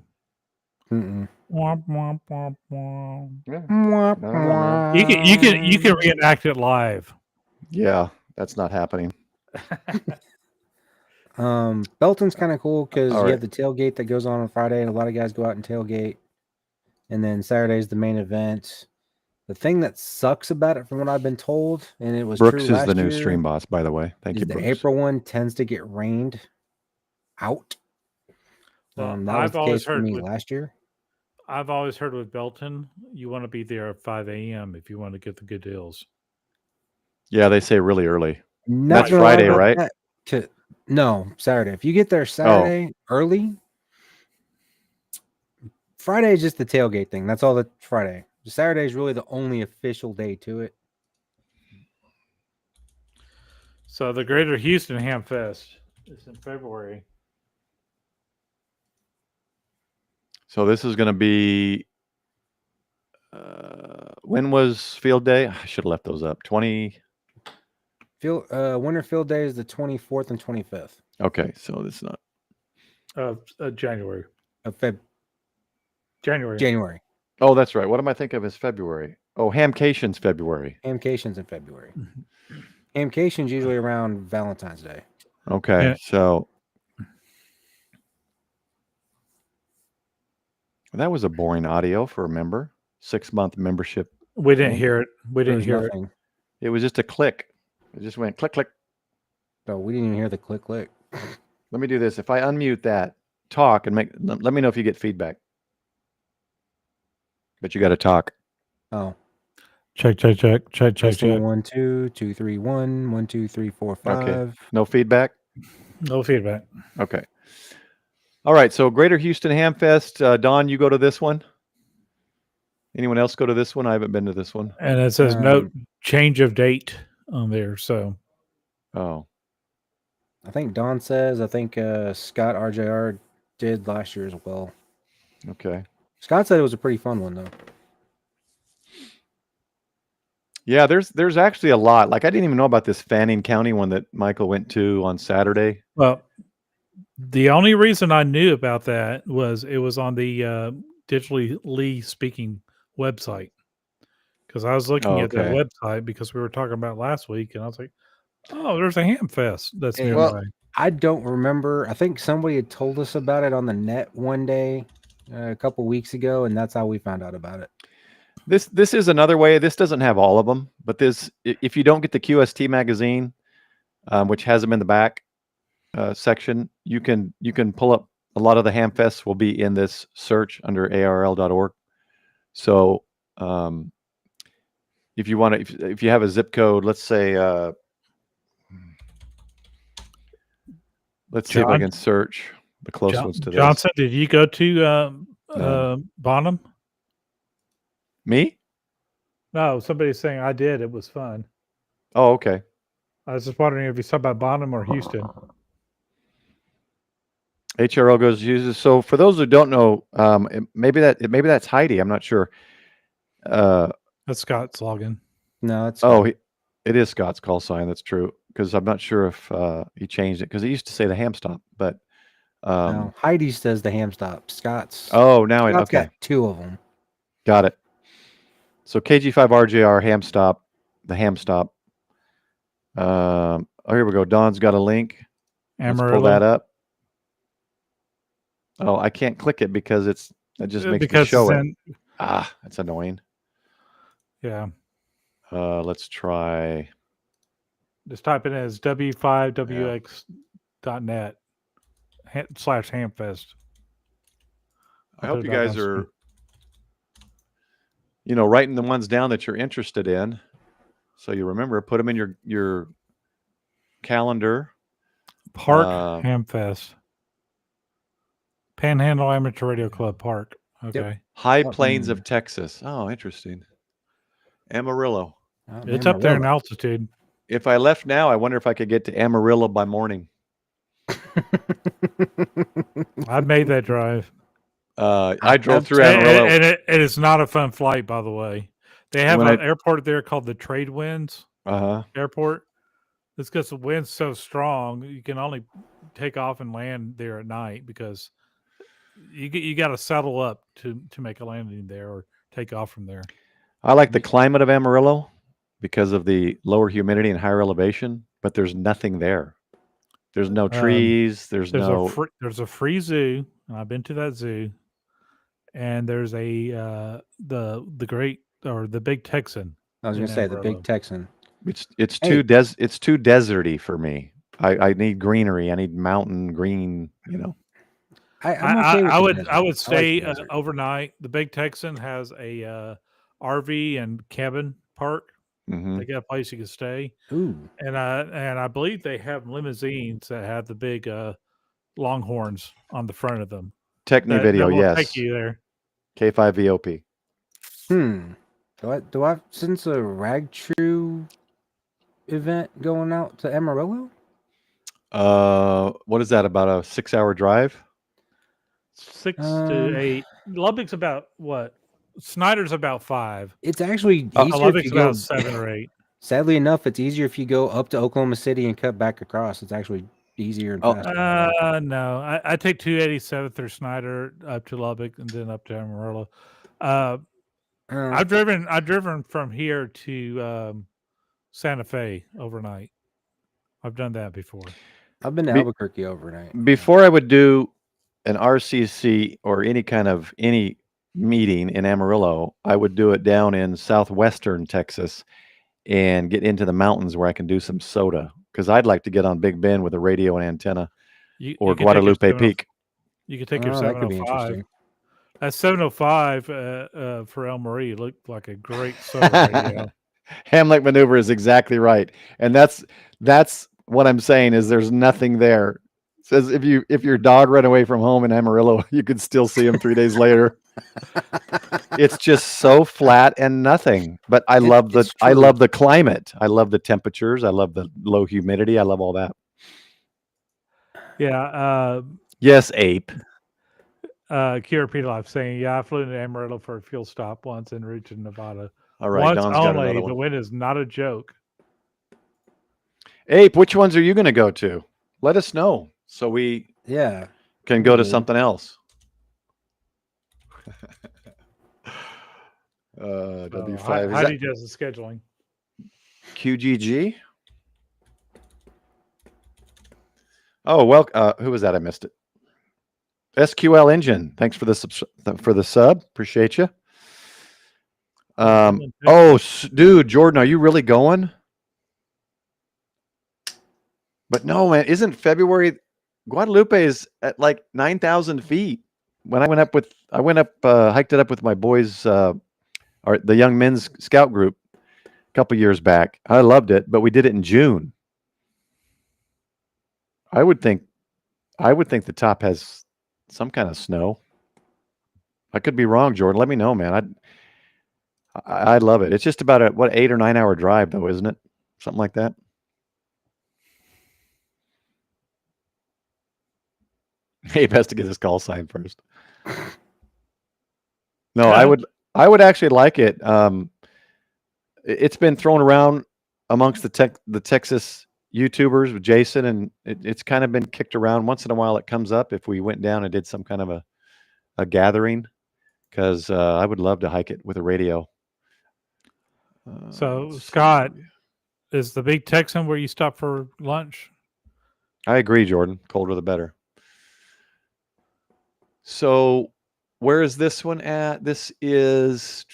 Mm-mm.
Womp, womp, womp, womp.
Yeah.
You can reenact it live.
Yeah, that's not happening.
Belton's kind of cool because
All
you
right.
have the tailgate that goes on Friday, and a lot of guys go out and tailgate. And then Saturday's the main event. The thing that sucks about it, from what I've been told, and it was
Brooks
true
is the new
last year,
stream boss, by the way. Thank
is
you,
the
Brooks.
April one tends to get rained out.
Well,
That was
I've
the
always
case for
heard
me
with
last year.
I've always heard with Belton, you want to be there at 5 a.m. if you want to get the good deals.
Yeah, they say really early.
Not
That's
gonna lie
Friday,
about
right?
that. No, Saturday. If you get there Saturday early, Friday is just the tailgate thing. That's all that Friday. Saturday is really the only official day to it.
So the Greater Houston Ham Fest is in February.
So this is going to be. When was field day? I should have left those up. 20.
Winter Field Day is the 24th and 25th
Okay, so this is not.
January.
of
January.
January.
Oh, that's right. What am I thinking of as February? Oh, Hamcation's February.
Hamcation's in February. Hamcation's usually around Valentine's Day.
Okay,
Yeah.
so that was a boring audio for a member. 6-month membership.
We didn't
Well,
hear it. We didn't
There's
hear
nothing.
It was just a click. It just went click, click.
No, we didn't even hear the click, click.
Let me do this. If I unmute that, talk and let me know if you get feedback. But you got to talk.
Oh,
it. Check.
testing 1 2 2 3 1 1 2 3 4 5.
Okay. No feedback?
No feedback.
Okay. All right. So Greater Houston Ham Fest. Don, you go to this one? Anyone else go to this one? I haven't been to this one.
And it says no change of date on there. So
Oh.
I think Don says. I think Scott RJR did last year as well.
Okay.
Scott said it was a pretty fun one though.
Yeah, there's actually a lot. Like I didn't even know about this Fanning County one that Michael went to on Saturday.
well, the only reason I knew about that was it was on the digitally speaking website. Because I was looking at their
Okay.
website because we were talking about it last week, and I was like, "Oh, there's a Ham Fest that's
Hey,
nearby."
well, I don't remember. I think somebody had told us about it on the net one day a couple weeks ago, and that's how we found out about it.
This is another way. This doesn't have all of them, but this if you don't get the QST magazine, which has them in the back section, you can pull up a lot of the Ham Fests will be in this search under arl.org. So if you want to, if you have a zip code, let's say, let's see if I can search the close ones to this.
Johnson, did you go to Bonham?
Me?
No, somebody's saying I did. It was fun.
Oh, okay.
I was just wondering if you saw about Bonham or Houston.
HRL goes uses. So for those who don't know, maybe that's Heidi. I'm not sure.
That's Scott's login.
No, it's
it is Scott's call sign. That's true. Because I'm not sure if he changed it because he used to say the Ham Stop, but
no, Heidi says the Ham Stop. Scott's.
Oh, now
Scott's
okay,
got 2 of them.
got it. So KG5RJR Ham Stop, the Ham Stop. Oh, here we go. Don's got a link. Let's pull that up. Oh, I can't click it because it just makes me show it. That's annoying.
Yeah.
Let's try.
Just type it in as w5wx.net /Hamfest.
I hope you guys are, writing the ones down that you're interested in. So you remember, put them in your calendar.
Park Hamfest. Panhandle Amateur Radio Club Park. Okay.
Yep.
High Plains of Texas. Oh, interesting. Amarillo.
It's up there in altitude.
If I left now, I wonder if I could get to Amarillo by morning.
I made that drive.
I drove through Amarillo.
And it is not a fun flight, by the way. They have an airport there called the Trade Winds Airport. It's because the wind's so strong, you can only take off and land there at night because you got to settle up to make a landing there or take off from there.
I like the climate of Amarillo because of the lower humidity and higher elevation, but there's nothing there. There's no trees. There's
a free zoo. And I've been to that zoo, and there's the Big Texan.
I was going to say the Big Texan.
It's too deserty for me. I need greenery. I need mountain green.
I'm okay with
I
the
would
desert.
I would
I like
stay
the desert.
overnight. The Big Texan has a RV and cabin park.
Hmm.
They got a place you can stay,
Ooh,
and I believe they have limousines that have the big longhorns on the front of them
Techni
that
video,
will take
yes.
you there.
K5VOP.
Do I since a Ragchew event going out to Amarillo?
What is that? About a 6-hour drive?
6 to 8. Lubbock's about what? Snyder's about 5.
It's actually easier if
Lubbock's
you go.
about 7 or 8.
Sadly enough, it's easier if you go up to Oklahoma City and cut back across. It's actually easier and
Oh.
faster. that way.
No, I take 287 through Snyder up to Lubbock and then up to Amarillo. I've driven from here to Santa Fe overnight. I've done that before.
I've been to
Be-
Albuquerque overnight.
Before I would do an RCC or any meeting in Amarillo, I would do it down in southwestern Texas and get into the mountains where I can do some soda, because I'd like to get on Big Bend with a radio and antenna,
You
or
could take your
Guadalupe
70
Peak.
You could take your
Oh, that could be
705.
interesting.
That 705 for El Marie looked like a great soda radio.
Hamlet maneuver is exactly right, and that's what I'm saying is there's nothing there. It says if your dog ran away from home in Amarillo, you could still see him 3 days later. It's just so flat and nothing. But I love
it's
I
true.
love the climate. I love the temperatures. I love the low humidity. I love all that.
Yeah.
Yes, ape.
Kira Life saying, yeah, I flew into Amarillo for a fuel stop once en route to Nevada.
All right,
Once
Don's got
only.
another
The
one.
wind is not a joke.
Ape, which ones are you going to go to? Let us know so we
Yeah.
can go to
Mhm.
something else.
So,
W5 is
Howdy
that
does the scheduling.
QGG? Oh, well, who was that? I missed it. SQL Engine. Thanks for the sub. Appreciate you. Dude, Jordan, are you really going? But no, man, isn't February? Guadalupe is at like 9,000 feet. When I hiked it up with my boys, the young men's scout group a couple years back. I loved it, but we did it in June. I would think the top has some kind of snow. I could be wrong, Jordan. Let me know, man. I love it. It's just about a 8 or 9 hour drive, though, isn't it? Something like that. Abe has to get his call sign first. No, I would actually like it. It's been thrown around amongst the Texas YouTubers with Jason, and it's kind of been kicked around. Once in a while it comes up if we went down and did some kind of a gathering, because I would love to hike it with a radio.
So, Scott, is the Big Texan where you stop for lunch?
I agree, Jordan. Colder the better. So where is this one at? This is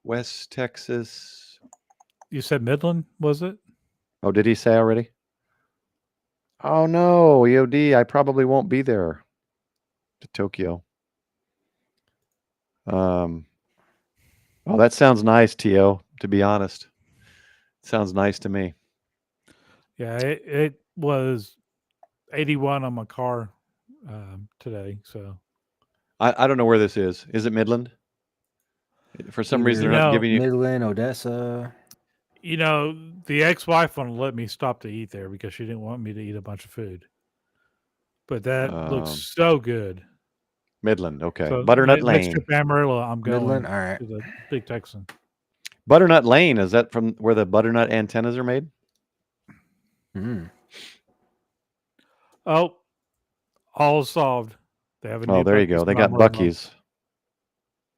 West Texas.
You said Midland, was it?
Oh, did he say already? Oh no, EOD, I probably won't be there to Tokyo. Oh, that sounds nice, Tio, to be honest. Sounds nice to me.
Yeah, it was 81 on my car today. So
I don't know where this is. Is it Midland? For some reason, they're not giving you.
Midland, Odessa.
You know, the ex-wife wouldn't let me stop to eat there because she didn't want me to eat a bunch of food. But that looks so good.
Midland, okay.
So
Butternut
next
Lane.
trip to Amarillo, I'm going
Midland, all right.
to the Big Texan.
Butternut Lane, is that from where the butternut antennas are made?
Mm.
Oh, all solved. They have a new
Oh, there you
Buc-ee's
go. They
that
got
I'm working on.
Buc-ee's.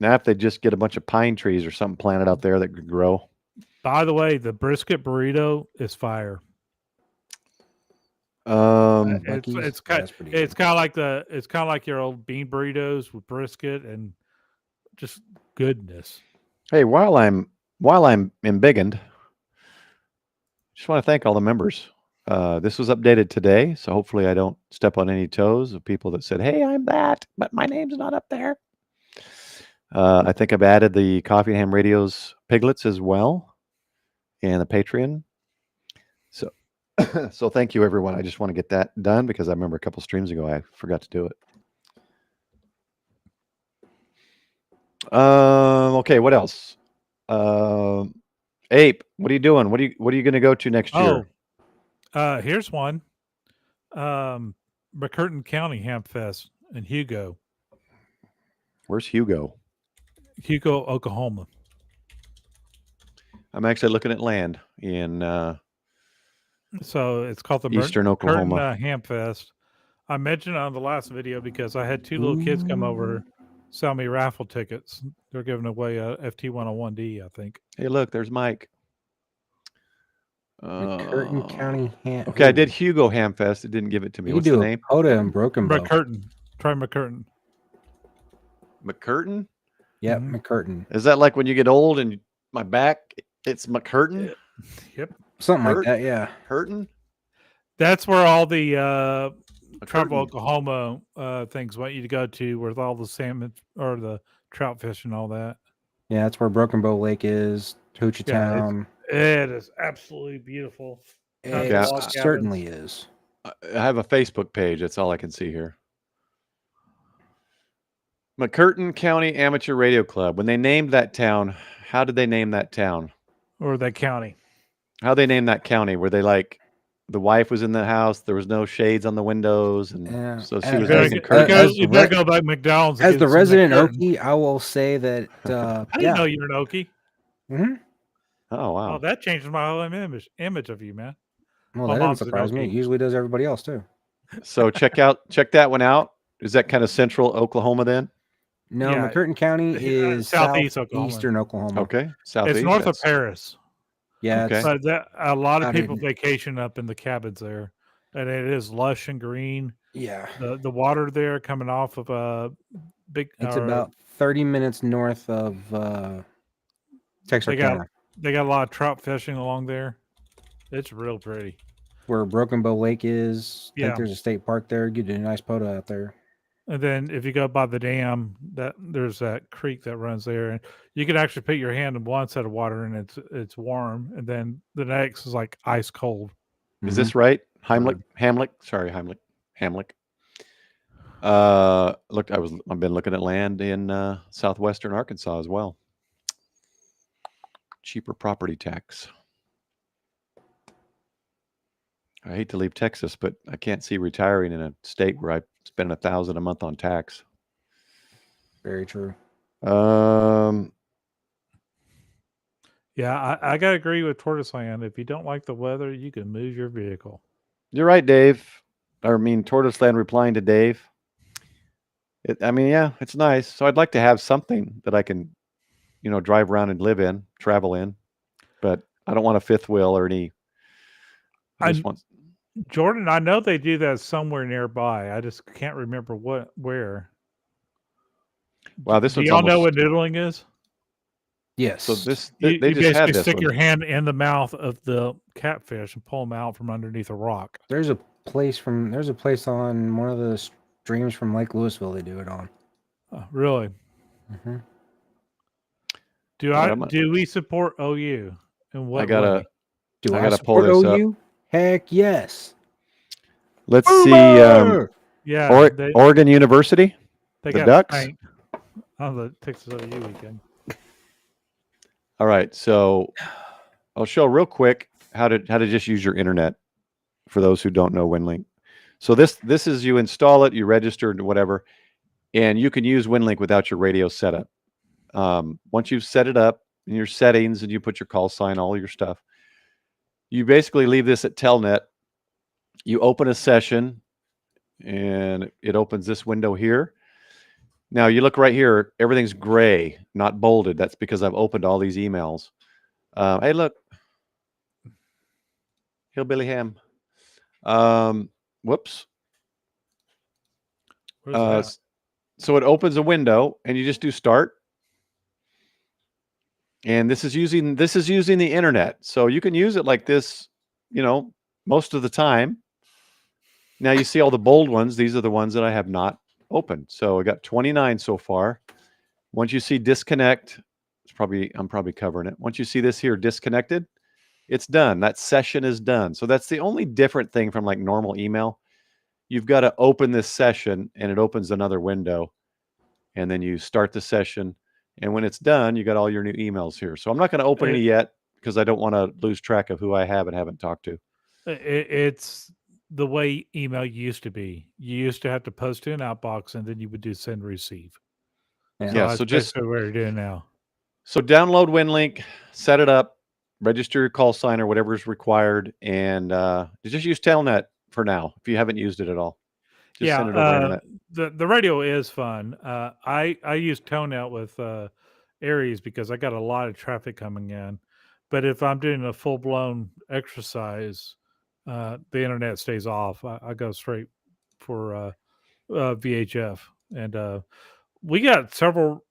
Now, if they just get a bunch of pine trees or something planted out there that could grow.
By the way, the brisket burrito is fire.
Buc-ee's?
It's
That's pretty good.
kind of like your old bean burritos with brisket and just goodness.
Hey, while I'm embiggened, just want to thank all the members. This was updated today, so hopefully I don't step on any toes of people that said, "Hey, I'm that, but my name's not up there." I think I've added the Coffee and Ham Radio's piglets as well, and the Patreon. So, so thank you, everyone. I just want to get that done because I remember a couple streams ago I forgot to do it. Okay, what else? Ape, what are you doing? What are you going to go to next year?
Here's one. McCurtain County Ham Fest in Hugo,
Where's Hugo?
Oklahoma.
I'm actually looking at land in
So it's called the
Eastern
McCurtain
Oklahoma.
Ham Fest. I mentioned it on the last video because I had 2 little kids come over, sell me raffle tickets. They're giving away a FT101D, I think.
Hey, look, there's Mike.
McCurtain County Ham.
Okay, I did Hugo Hamfest. It didn't give it to me.
You
What's
do
the
a
name?
Coda and Broken Bow.
McCurtain. Try McCurtain.
McCurtain?
Yep,
Mhm.
McCurtain.
Is that like when you get old and my back, it's McCurtain?
Yep.
Something
Hurt?
like that, yeah.
Hurting?
That's where all the Travel
McCurtain.
Oklahoma things want you to go to, with all the salmon or the trout fish and all that.
Yeah, that's where Broken Bow Lake is, Hoochie Town.
It is absolutely beautiful.
It
Yeah.
log cabins.
certainly is.
I have a Facebook page. That's all I can see here. McCurtain County Amateur Radio Club. When they named that town, how did they name that town?
Or that county.
How they named that county? Were they like the wife was in the house, there was no shades on the windows, and
Yeah.
so she
And-
was
You
making curtains?
you better go back to McDonald's. and
As
get
the
some
resident
McCurtain.
Okie, I will say that
I didn't know you were an Okie.
hmm
Oh wow!
Oh, that changes my whole image of you, man.
Well,
My
that
mom's
doesn't
an
surprise me. It
Okie.
usually does everybody else too.
So check that one out. Is that kind of central Oklahoma then?
No,
Yeah.
McCurtain County is
Southeast Oklahoma.
southeastern Oklahoma.
Okay, southeast.
It's north of
that's-
Paris.
Yeah,
Okay.
it's,
But a lot of
Out
people
hidden.
vacation up in the cabins there, and it is lush and green.
yeah.
The water there coming off of a big.
It's
or
about 30 minutes north of Texarkana,
they got a lot of trout fishing along there. It's real pretty.
where Broken Bow Lake is. I
Yeah.
think there's a state park there. Get a nice photo out there.
And then if you go by the dam, there's that creek that runs there, and you can actually put your hand in one set of water and it's warm, and then the next is like ice cold.
Is this right? Hamlick. I've been looking at land in southwestern Arkansas as well. Cheaper property tax. I hate to leave Texas, but I can't see retiring in a state where I spend $1,000 a month on tax.
Very true.
Yeah, I gotta agree with Tortoise Land. If you don't like the weather, you can move your vehicle.
You're right, Dave. Tortoise Land replying to Dave. Yeah, it's nice. So I'd like to have something that I can, drive around and live in, travel in, but I don't want a fifth wheel or any.
Jordan, I know they do that somewhere nearby. I just can't remember where.
Wow, this
Do
one's
y'all know what
almost.
noodling is?
Yes.
So this
You
they just had
basically
this
stick
one.
your hand in the mouth of the catfish and pull them out from underneath a rock.
There's a place on one of the streams from Lake Louisville they do it on.
Really?
Mm-hmm.
Do we support OU? And what
I gotta
way?
Do
I
I,
gotta
support
pull this up.
OU? Heck yes.
Let's see.
Boomer!
Yeah,
Oregon University.
they
the
got
Ducks?
spanked on the Texas OU weekend.
All right, so I'll show real quick how to just use your internet for those who don't know Winlink. So this is you install it, you register and whatever, and you can use Winlink without your radio setup. Once you've set it up in your settings and you put your call sign, all your stuff, you basically leave this at Telnet. You open a session, and it opens this window here. Now you look right here, everything's gray, not bolded. That's because I've opened all these emails. Hey, look. Hillbilly Ham. Whoops.
What is that?
So it opens a window and you just do start. And this is using the internet. So you can use it like this most of the time. Now you see all the bold ones. These are the ones that I have not opened. So I got 29 so far. Once you see disconnect, I'm probably covering it. Once you see this here, disconnected, it's done. That session is done. So that's the only different thing from like normal email. You've got to open this session and it opens another window. And then you start the session. And when it's done, you got all your new emails here. So I'm not going to open any yet because I don't want to lose track of who I have and haven't talked to.
It's the way email used to be. You used to have to post to an outbox and then you would do send receive.
Yeah. So just
what we're doing now.
So download Winlink, set it up, register your call sign or whatever is required, and just use Telnet for now if you haven't used it at all. Just send it over internet.
The radio is fun. I use Telnet with Aries because I got a lot of traffic coming in. But if I'm doing a full blown exercise, the internet stays off. I go straight for VHF, and we got several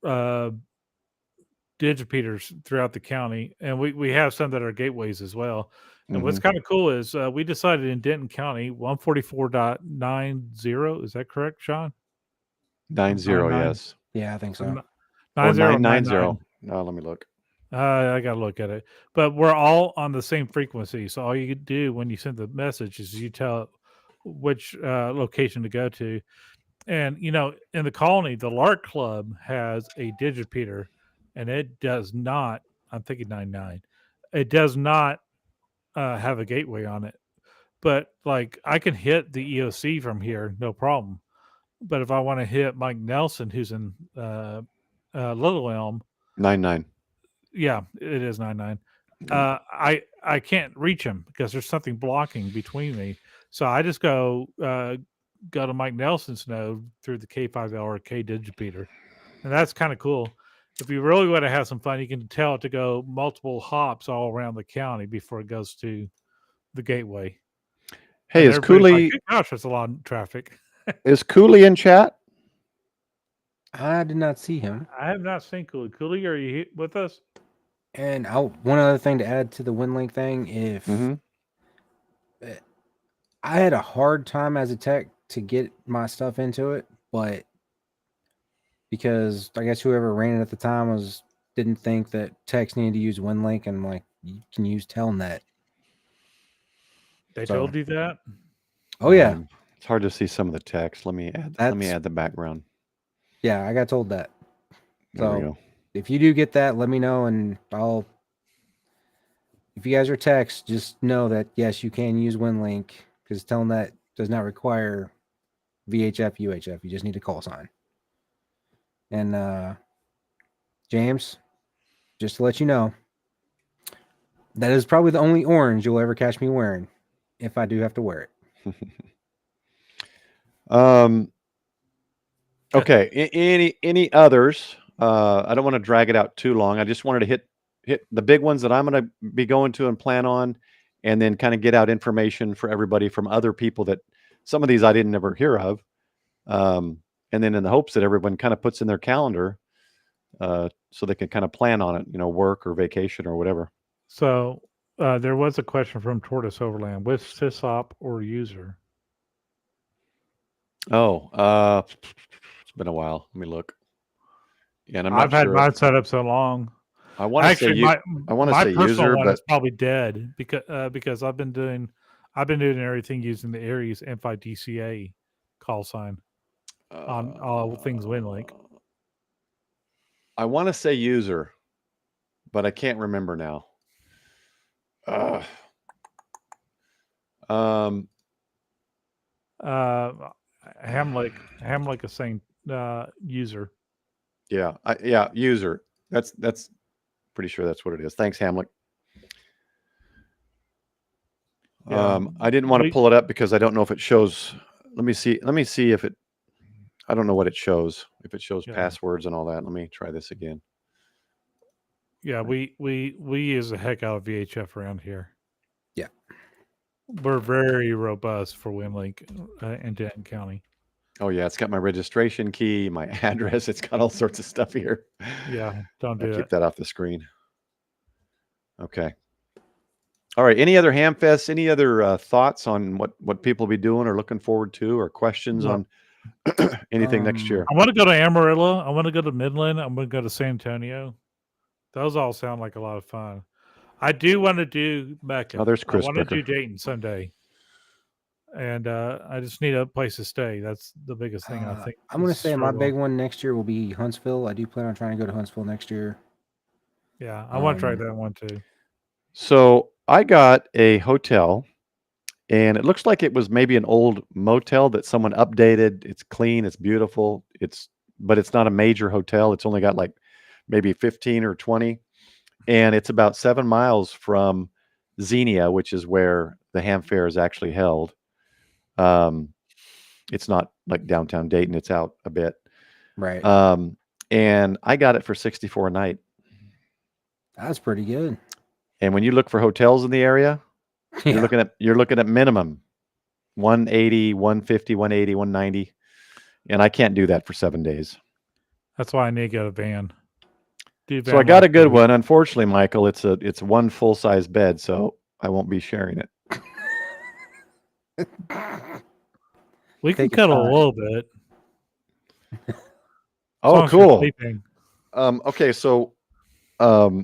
digipeaters throughout the county, and we have some that are gateways as well. And what's kind of cool is we decided in Denton County 144.90, is that correct, Sean?
90, yes.
Yeah, I think so.
990. No, let me look.
I gotta look at it. But we're all on the same frequency. So all you do when you send the message is you tell it which location to go to. And in the colony, the Lark Club has a digipeater, and it does not, I'm thinking 99, it does not have a gateway on it. But like I can hit the EOC from here, no problem. But if I want to hit Mike Nelson, who's in Little Elm,
99.
Yeah, it is 99. I can't reach him because there's something blocking between me. So I just go to Mike Nelson's node through the K5L K digipeater, and that's kind of cool. If you really want to have some fun, you can tell it to go multiple hops all around the county before it goes to the gateway.
Hey, is Cooley?
Like, gosh, that's a lot of traffic.
Is Cooley in chat?
I did not see him.
I have not seen Cooley. Cooley, are you with us?
And one other thing to add to the Winlink thing, if I had a hard time as a tech to get my stuff into it, but because I guess whoever ran it at the time didn't think that techs needed to use Winlink, and like you can use Telnet.
They told you that?
Oh yeah.
It's hard to see some of the text. Let me add the background.
Yeah, I got told that.
There we
So
go.
if you do get that, let me know, and if you guys are techs, just know that yes, you can use Winlink because Telnet does not require VHF, UHF. You just need a call sign. And James, just to let you know, that is probably the only orange you'll ever catch me wearing, if I do have to wear it.
Okay. Any others? I don't want to drag it out too long. I just wanted to hit the big ones that I'm going to be going to and plan on, and then kind of get out information for everybody from other people that some of these I didn't ever hear of. And then in the hopes that everyone kind of puts in their calendar so they can kind of plan on it, work or vacation or whatever.
So there was a question from Tortoise Overland. With sysop or user?
Oh, it's been a while. Let me look. Yeah, and
I've had mine set up so long.
I want to say user, but
it's probably dead because I've been doing everything using the Aries M5 DCA call sign on all things Winlink.
I want to say user, but I can't remember now.
Hamlick is saying user.
Yeah, user. That's pretty sure that's what it is. Thanks, Hamlet. I didn't want to pull it up because I don't know if it shows. Let me see if it. I don't know what it shows. If it shows passwords and all that. Let me try this again.
Yeah, we use the heck out of VHF around here.
Yeah,
we're very robust for Winlink in Denton County.
Oh yeah, it's got my registration key, my address. It's got all sorts of stuff here.
Yeah, don't do it.
Keep that off the screen. Okay. All right. Any other ham fests? Any other thoughts on what people will be doing or looking forward to, or questions
No.
on anything next year?
I want to go to Amarillo. I want to go to Midland. I'm going to go to San Antonio. Those all sound like a lot of fun. I do want to do Mecca.
Oh, there's
I
Chris
want to
Bricker.
do Dayton someday. And I just need a place to stay. That's the biggest thing, I think.
I'm going to
is
say my
struggle.
big one next year will be Huntsville. I do plan on trying to go to Huntsville next year.
Yeah, I want to try that one too.
So I got a hotel, and it looks like it was maybe an old motel that someone updated. It's clean, it's beautiful, but it's not a major hotel. It's only got like maybe 15 or 20, and it's about 7 miles from Xenia, which is where the ham fair is actually held. It's not like downtown Dayton; it's out a bit.
Right.
And I got it for $64 a night.
That's pretty good.
And when you look for hotels in the area, you're looking at minimum 180, 150, 180, 190. And I can't do that for 7 days.
That's why I need to get a van.
So I got a good one. Unfortunately, Michael, it's one full-size bed, so I won't be sharing it.
We can
Take your
cuddle a
time.
little bit. as long
Oh,
as you're
cool.
sleeping.
Okay, so oh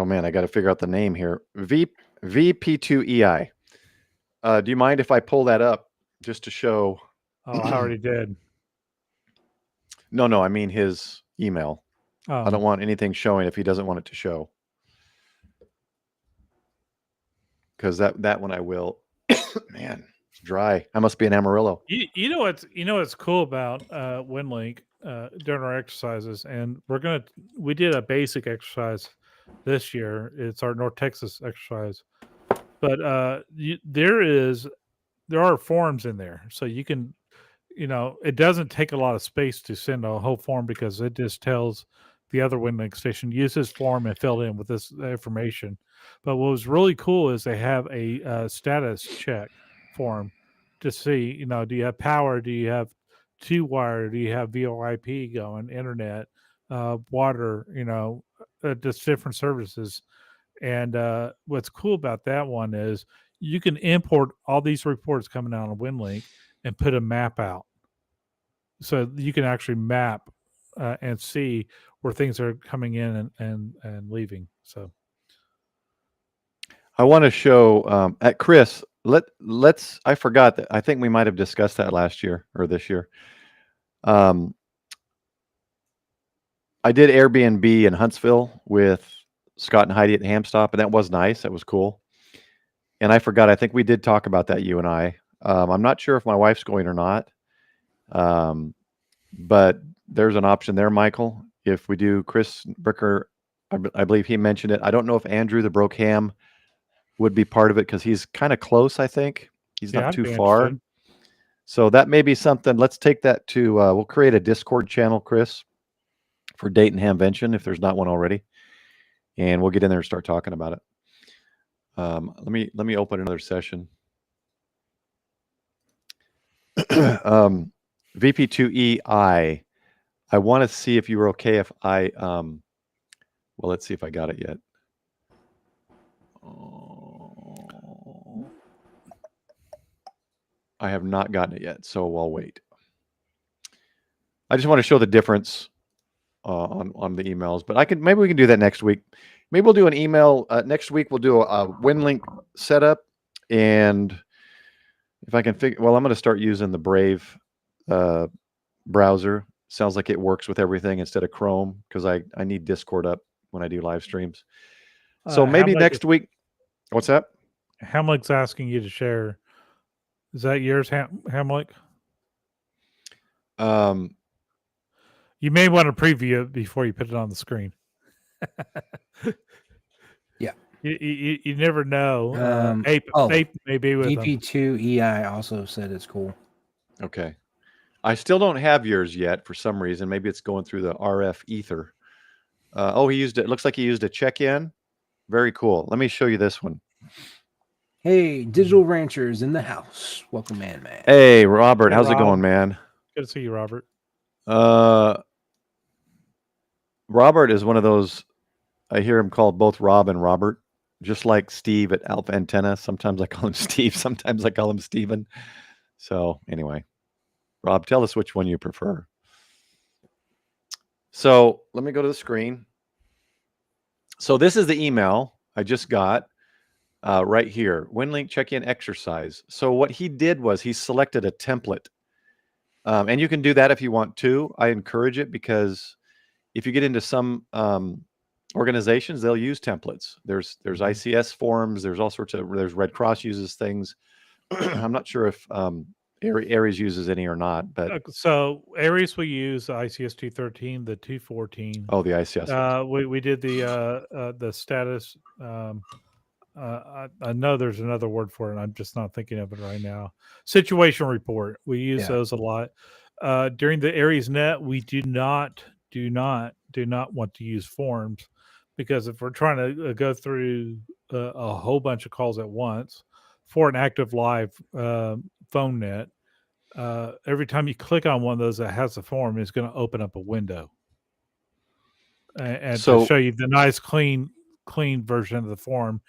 man, I got to figure out the name here. VP2EI. Do you mind if I pull that up just to show?
Oh, I already did.
No, I mean his email. I don't
Oh,
want anything showing if he doesn't want it to show. Because that one I will. Man, it's dry. I must be in Amarillo.
you know what's cool about Winlink during our exercises, and we did a basic exercise this year. It's our North Texas exercise, but there are forms in there, so you can, it doesn't take a lot of space to send a whole form because it just tells the other Winlink station use this form and fill it in with this information. But what was really cool is they have a status check form to see, do you have power? Do you have 2-wire? Do you have VoIP going, internet, water, just different services. And what's cool about that one is you can import all these reports coming out of Winlink and put a map out. So you can actually map and see where things are coming in and leaving. So
I want to show at Chris. Let's. I forgot that. I think we might have discussed that last year or this year. I did Airbnb in Huntsville with Scott and Heidi at the Ham Stop, and that was nice. That was cool. And I forgot. I think we did talk about that, you and I. I'm not sure if my wife's going or not. But there's an option there, Michael. If we do Chris Bricker, I believe he mentioned it. I don't know if Andrew the Broke Ham would be part of it because he's kind of close, I think. He's not
I'd
too
be
far.
interested.
So that may be something. Let's take that to, we'll create a Discord channel, Chris, for Dayton Hamvention, if there's not one already. And we'll get in there and start talking about it. Let me open another session. VP2EI. I want to see if you were okay if I, well, let's see if I got it yet. I have not gotten it yet, so I'll wait. I just want to show the difference on the emails, but maybe we can do that next week. Maybe we'll do an email next week. We'll do a Winlink setup, and if I can figure, well, I'm going to start using the Brave browser. Sounds like it works with everything instead of Chrome because I need Discord up when I do live streams. So maybe next week. What's that?
Hamlick's asking you to share. Is that yours, Hamlick? You may want to preview it before you put it on the screen.
Yeah.
You never know. Ape may be with them.
DP2EI also said it's cool.
Okay. I still don't have yours yet for some reason. Maybe it's going through the RF ether. He used it. It looks like he used a check-in. Very cool. Let me show you this one.
Hey, Digital Ranchers in the house. Welcome, man.
Hey, Robert.
Hey,
How's it
Rob.
going, man?
Good to see you, Robert.
Robert is one of those, I hear him called both Rob and Robert. just like Steve at Alpha Antenna. Sometimes I call him Steve. Sometimes I call him Steven. So anyway, Rob, tell us which one you prefer. So let me go to the screen. So this is the email I just got right here. Winlink check-in exercise. So what he did was he selected a template. And you can do that if you want to. I encourage it because if you get into some organizations, they'll use templates. There's ICS forms. There's all sorts of, there's Red Cross uses things. I'm not sure if Aries uses any or not, but
So Aries we use the ICS 213, the 214.
oh, the ICS.
We did the status. I know there's another word for it. I'm just not thinking of it right now. Situation report. We use those a lot. During the Aries net, we do not want to use forms, because if we're trying to go through a whole bunch of calls at once for an active live phone net, every time you click on one of those that has a form, it's going to open up a window and
So-
to show you the nice clean version of the form.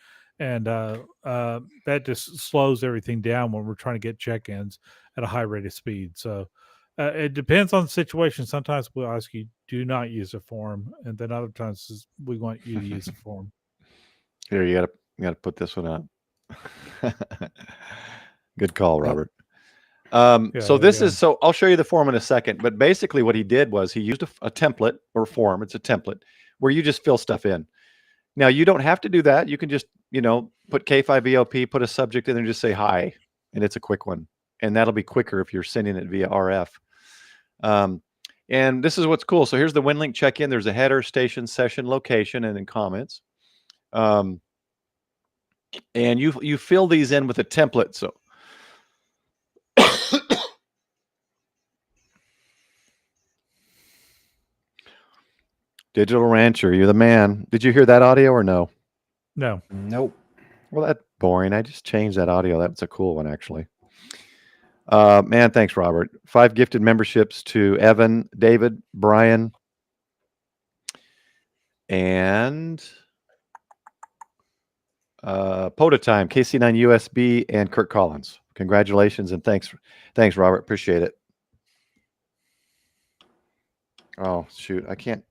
And that just slows everything down when we're trying to get check-ins at a high rate of speed. So it depends on the situation. Sometimes we'll ask you, do not use a form, and then other times we want you to use a form.
Here, you gotta put this one up. Good call, Robert. So this is, so I'll show you the form in a second, but basically what he did was he used a template or form. It's a template where you just fill stuff in. Now you don't have to do that. You can just, put K5EOP, put a subject in there and just say hi. And it's a quick one. And that'll be quicker if you're sending it via RF. And this is what's cool. So here's the Winlink check-in. There's a header, station, session, location, and then comments. And you fill these in with a template. So Digital Rancher, you're the man. Did you hear that audio or no?
No.
Nope.
Well, that's boring. I just changed that audio. That's a cool one, actually. Man, thanks, Robert. 5 gifted memberships to Evan, David, Brian, and Pototime, KC9 USB, and Kirk Collins. Congratulations and thanks, Robert. Appreciate it. Oh, shoot. I can't.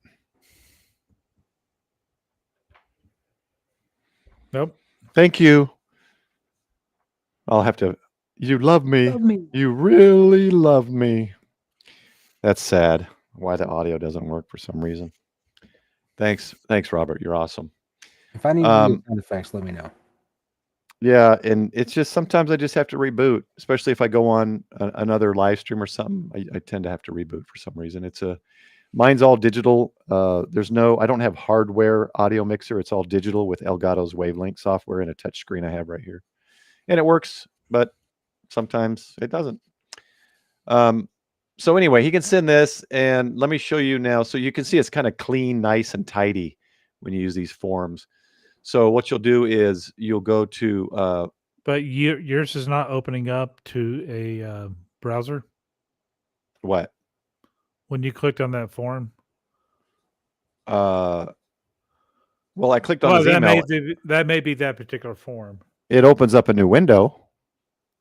Nope.
Thank you. I'll have to. You love me. You really love me. That's sad. Why the audio doesn't work for some reason. Thanks, Robert. You're awesome.
If I need to do sound effects, let me know.
Yeah, and it's just sometimes I just have to reboot, especially if I go on another live stream or something. I tend to have to reboot for some reason. Mine's all digital. I don't have hardware audio mixer. It's all digital with Elgato's Wavelink software and a touch screen I have right here. And it works, but sometimes it doesn't. So anyway, he can send this, and let me show you now. So you can see it's kind of clean, nice, and tidy when you use these forms. So what you'll do is you'll go to...
But yours is not opening up to a browser?
What?
When you clicked on that form?
Well, I clicked on his email.
That may be that particular form.
It opens up a new window.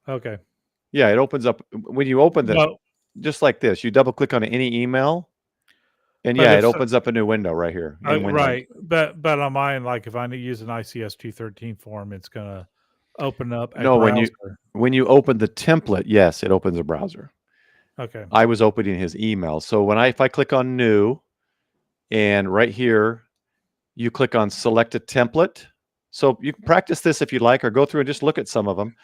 Okay.
Yeah, it opens up. When you open this, just like this, you double click on any email, and it opens up a new window right here.
Right. But on mine, like if I use an ICS 213 form, it's going to open up a browser.
when you open the template, yes, it opens a browser.
Okay.
I was opening his email. So if I click on new, and right here, you click on select a template. So you can practice this if you like, or go through and just look at some of them.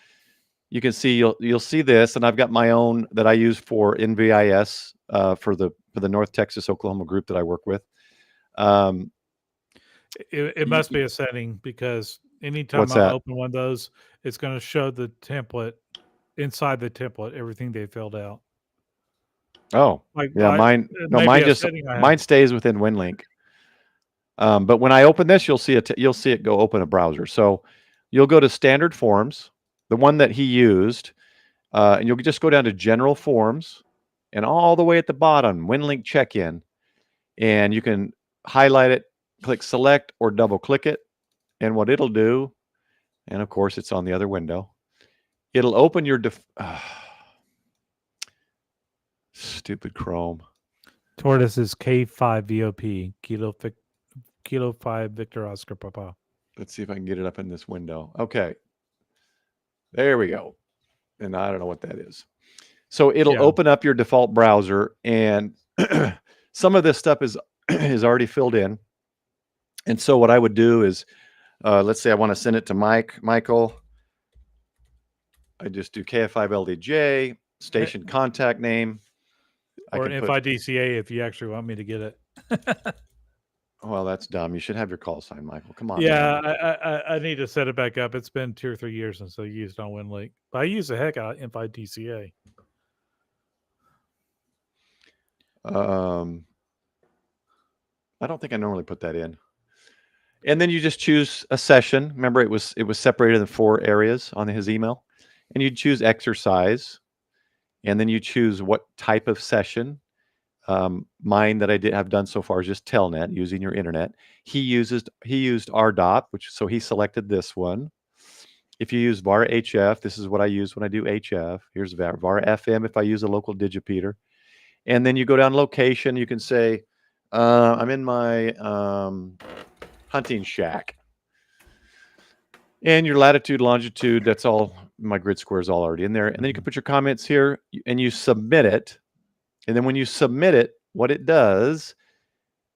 You can see you'll see this, and I've got my own that I use for NVIS for the North Texas Oklahoma group that I work with.
It must be a setting, because anytime I open one of those, it's going to show the template inside the template, everything they filled out.
Oh, mine stays within Winlink. But when I open this, you'll see it go open a browser. So you'll go to standard forms, the one that he used, and you'll just go down to general forms, and all the way at the bottom, Winlink check-in, and you can highlight it, click select, or double click it, And what it'll do, and of course it's on the other window, it'll open your stupid Chrome.
Tortoise is K5VOP, Kilo 5 Victor Oscar Papa.
Let's see if I can get it up in this window. Okay. There we go. And I don't know what that is. So it'll open up your default browser, and some of this stuff is already filled in. And so what I would do is, let's say I want to send it to Michael. I just do KF5LDJ, station contact name.
Or FIDCA if you actually want me to get it.
Well, that's dumb. You should have your call sign, Michael. Come on.
Yeah, I need to set it back up. It's been 2 or 3 years since I used on Winlink. But I use the heck out of FIDCA.
I don't think I normally put that in. And then you just choose a session. Remember, it was separated in 4 areas on his email. And you choose exercise. And then you choose what type of session. Mine that I've done so far is just telnet, using your internet. He used RDOP, so he selected this one. If you use VAR HF, this is what I use when I do HF. Here's VAR FM if I use a local digipeater. And then you go down location. You can say, I'm in my hunting shack. And your latitude, longitude, that's all, my grid square is all already in there. And then you can put your comments here and you submit it. And then when you submit it, what it does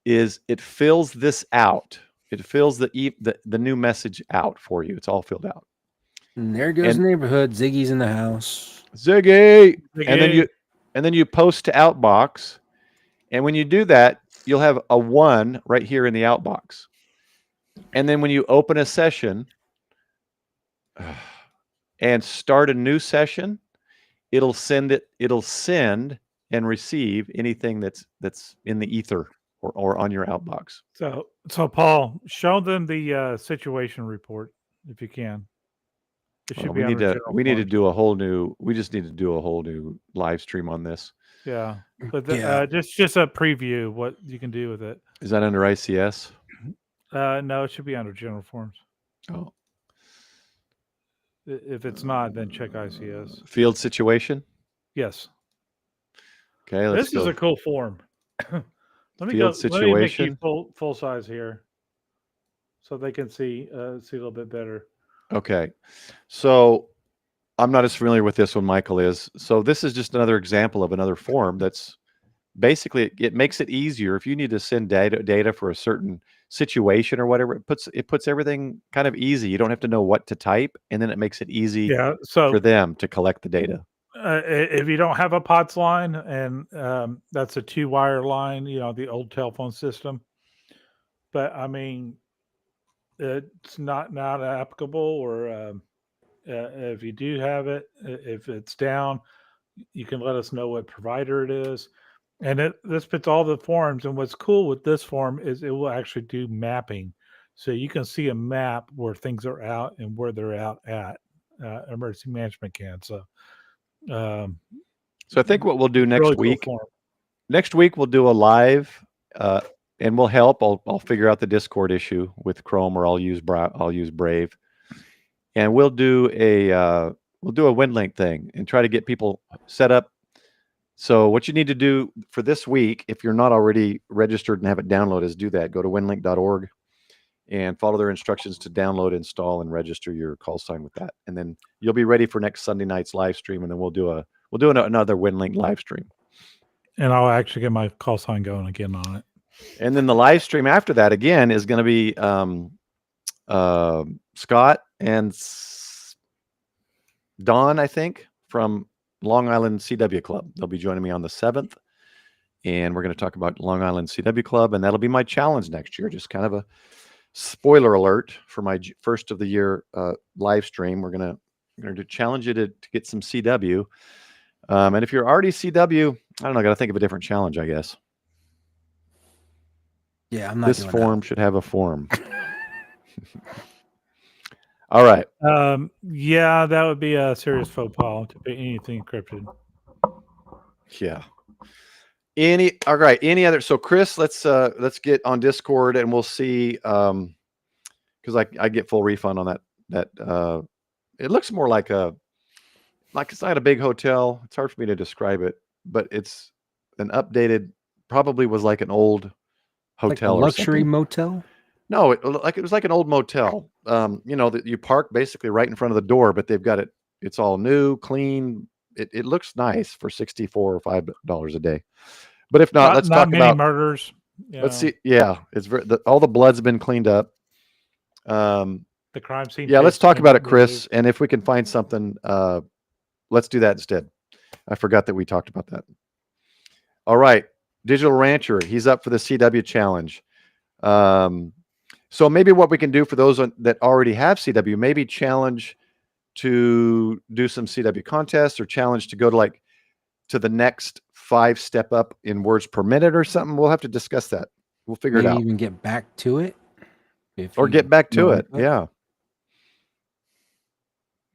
is it fills this out. It fills the new message out for you. It's all filled out.
And there goes the neighborhood. Ziggy's in the house.
Ziggy. And then you post to outbox. And when you do that, you'll have a 1 right here in the outbox. And then when you open a session and start a new session, it'll send and receive anything that's in the ether or on your outbox.
So Paul, show them the situation report if you can. It should be.
We need to do a whole new. We just need to do a whole new live stream on this.
Yeah, but just a preview what you can do with it.
Is that under ICS?
No, it should be under general forms.
Oh,
if it's not, then check ICS.
Field situation.
Yes.
Okay,
this is a cool form. Let me make you full size here, so they can see a little bit better.
Okay, so I'm not as familiar with this one, Michael is. So this is just another example of another form that's basically, it makes it easier if you need to send data for a certain situation or whatever. It puts everything kind of easy. You don't have to know what to type, and then it makes it easy for them to collect the data.
If you don't have a POTS line, and that's a 2-wire line, the old telephone system. But I mean, it's not applicable, or if you do have it, if it's down, you can let us know what provider it is. And this fits all the forms. And what's cool with this form is it will actually do mapping. So you can see a map where things are out and where they're out at. Emergency management can. So I
think what we'll do next week, we'll do a live, and we'll help. I'll figure out the Discord issue with Chrome, or I'll use Brave, and we'll do a Winlink thing and try to get people set up. So what you need to do for this week, if you're not already registered and have it downloaded, is do that. Go to winlink.org and follow their instructions to download, install, and register your call sign with that. And then you'll be ready for next Sunday night's live stream, and then we'll do another Winlink live stream.
And I'll actually get my call sign going again on it.
And then the live stream after that again is going to be Scott and Don, I think, from Long Island CW Club. They'll be joining me on the 7th, and we're going to talk about Long Island CW Club, and that'll be my challenge next year. Just kind of a spoiler alert for my first of the year live stream. We're going to challenge you to get some CW. And if you're already CW, I don't know, got to think of a different challenge, I guess.
Yeah, I'm not.
This form should have a form. All right.
Yeah, that would be a serious faux pas to pay anything encrypted.
Yeah. All right. Any other? So Chris, let's get on Discord, and we'll see. Because because I get full refund on that. It looks more like it's not a big hotel. It's hard for me to describe it, but it's an updated, probably was like an old
Like a
hotel or
luxury
something.
motel.
No, it was like an old motel. That you park basically right in front of the door, but they've got it. It's all new, clean. It looks nice for $64 or $5 a day. But if not, let's
not
talk
many
about
murders.
Let's see. Yeah, it's all the blood's been cleaned up.
The crime scene.
Yeah, let's
tape's
talk
been
about it, Chris.
removed.
And if we can find something, let's do that instead. I forgot that we talked about that. All right, Digital Rancher. He's up for the CW challenge. So maybe what we can do for those that already have CW, maybe challenge to do some CW contests, or challenge to go to the next 5 step up in words per minute or something. We'll have to discuss that. We'll figure
Maybe
it out.
even get back to it.
Or get back to it. Yeah.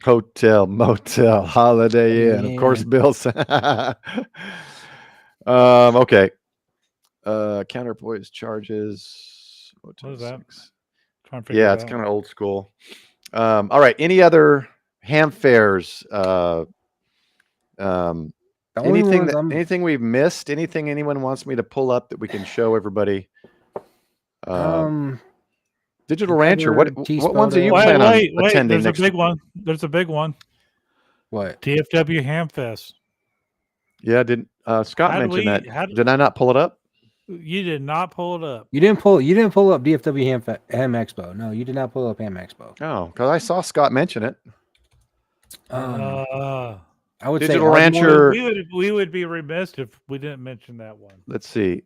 Hotel, motel, Holiday Inn. Of course, Bill's. Okay. Counterpoise charges.
What is that? Trying to figure
Yeah,
it
it's
out.
kind of old school. All right. Any other ham fairs? Anything we've missed? Anything anyone wants me to pull up that we can show everybody? Digital Rancher. What ones are you planning on attending
There's
next?
a big one. There's a big one.
What?
DFW Hamfest.
Yeah, Scott mention that? Did I not pull it up?
You did not pull it up.
You didn't pull up DFW Ham Expo. No, you did not pull up Ham Expo.
Oh, because I saw Scott mention it.
I would
Digital
say
Rancher.
We would be remiss if we didn't mention that one.
Let's see.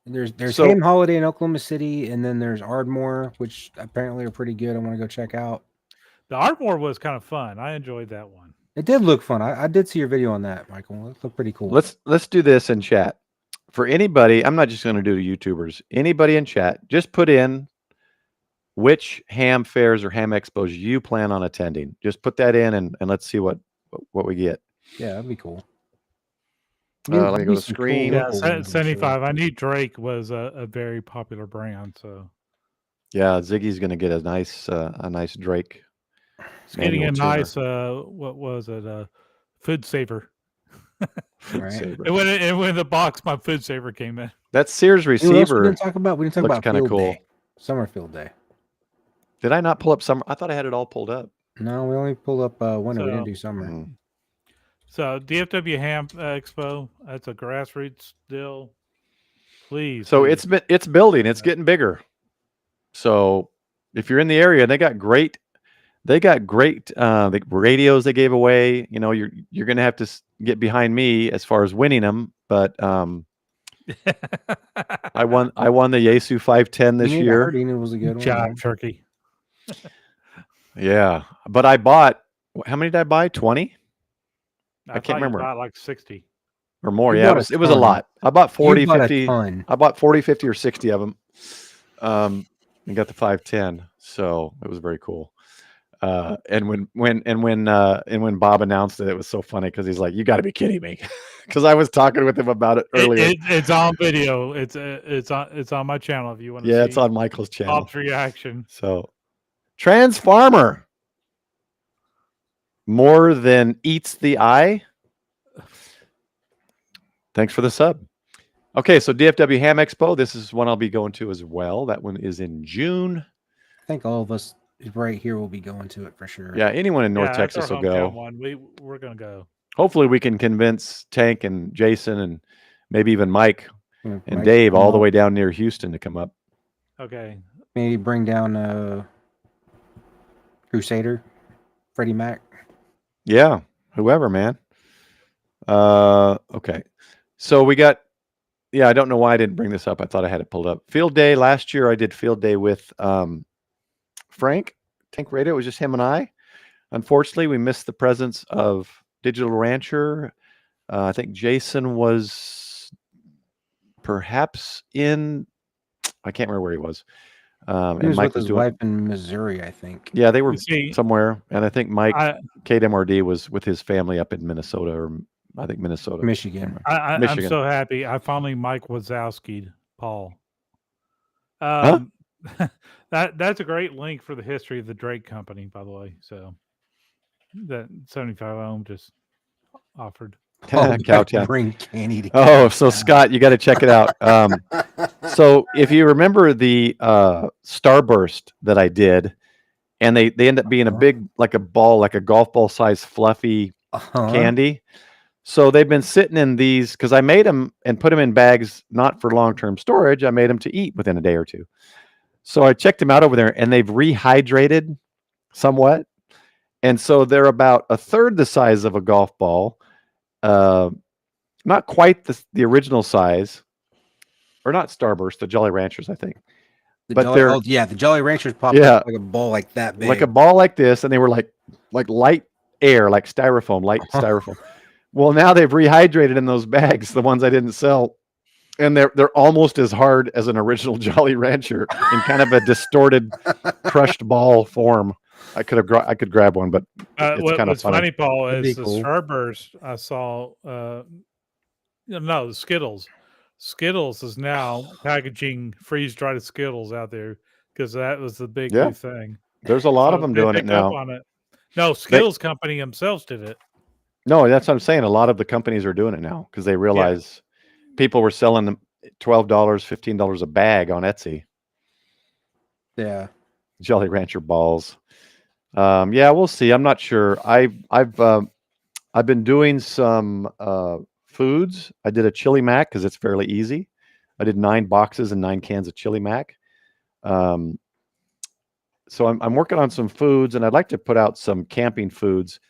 There's Ham Holiday in Oklahoma City, and then there's Ardmore, which apparently are pretty good. I want to go check out.
The Ardmore was kind of fun. I enjoyed that one.
It did look fun. I did see your video on that, Michael. It looked pretty cool.
Let's do this in chat. For anybody, I'm not just going to do the YouTubers. Anybody in chat, just put in which ham fairs or ham expos you plan on attending. Just put that in, and let's see what we get.
Yeah, that'd be cool.
Let me go to screen.
Yeah, 75. I knew Drake was a very popular brand, so
yeah, Ziggy's going to get a nice Drake.
It's getting a nice what was it? Food saver.
Right.
Saver.
And when the box, my food saver came in.
That Sears receiver.
We didn't talk about
kind of cool.
Day. Summer Field Day.
Did I not pull up summer? I thought I had it all pulled up.
No, we only pulled up winter. We didn't do summer.
So DFW Ham Expo. That's a grassroots deal. Please.
So it's building. It's getting bigger. So if you're in the area, they got great the radios they gave away. You know, you're going to have to get behind me as far as winning them, but I won the Yaesu 510 this year.
It was a good one.
Job, turkey.
Yeah, but I bought, how many did I buy? 20? I can't remember.
Bought like 60
or more. Yeah, it was a lot. I bought 40, 50. I bought 40, 50 or 60 of them. And got the 510. So it was very cool. And when Bob announced it was so funny because he's like, "You got to be kidding me," because I was talking with him about it earlier.
It's on video. It's on my channel if you want to.
Yeah, it's on Michael's channel.
Bob's reaction.
So, Trans Farmer more than eats the eye. Thanks for the sub. Okay, so DFW Ham Expo. This is one I'll be going to as well. That one is in June.
I think all of us right here will be going to it for sure.
Yeah, anyone in North Texas will go.
One. We're gonna go.
Hopefully, we can convince Tank and Jason and maybe even Mike and
Mike
Dave all the way down near Houston to come up.
Okay.
Maybe bring down Crusader, Freddie Mac.
Yeah, whoever, man. Okay. So we got. Yeah, I don't know why I didn't bring this up. I thought I had it pulled up. Field day last year. I did field day with Frank, Tank Radio. It was just him and I. Unfortunately, we missed the presence of Digital Rancher. I think Jason was perhaps in. I can't remember where he was.
He
and
was
Mike
with his wife in Missouri, I think.
Yeah, they were somewhere, and I think Mike KMRD was with his family up in Minnesota, or I think Minnesota,
Michigan.
I'm so happy. I finally Mike Wazowski'd Paul.
Huh?
that's a great link for the history of the Drake company, by the way. So that 75 ohm just offered.
Oh,
Cowtown.
bring Canny to
Oh, so
Cowtown.
Scott, you got to check it out. So if you remember the Starburst that I did, and they end up being a big, like a ball, like a golf ball size fluffy candy. So they've been sitting in these because I made them and put them in bags, not for long-term storage. I made them to eat within a day or two. So I checked them out over there, and they've rehydrated somewhat. And so they're about a third the size of a golf ball. Not quite the original size, or not Starburst, the Jolly Ranchers, I think.
The Jolly Ranchers popped up like a ball like that big.
Like a ball like this, and they were like light air, like styrofoam, light styrofoam. Well, now they've rehydrated in those bags, the ones I didn't sell, and they're almost as hard as an original Jolly Rancher in kind of a distorted, crushed ball form. I could grab one, but it's kind of
funny, Paul, is the
cool.
Starburst I saw. No, the Skittles. Skittles is now packaging freeze-dried Skittles out there because that was the big new thing.
There's a lot of them doing it now.
No, Skittles company themselves did it.
No, that's what I'm saying. A lot of the companies are doing it now because they realize people were selling them $12, $15 a bag on Etsy.
Yeah,
Jolly Rancher balls. Yeah, we'll see. I'm not sure. I've been doing some foods. I did a chili mac because it's fairly easy. I did 9 boxes and 9 cans of chili mac. So I'm working on some foods, and I'd like to put out some camping foods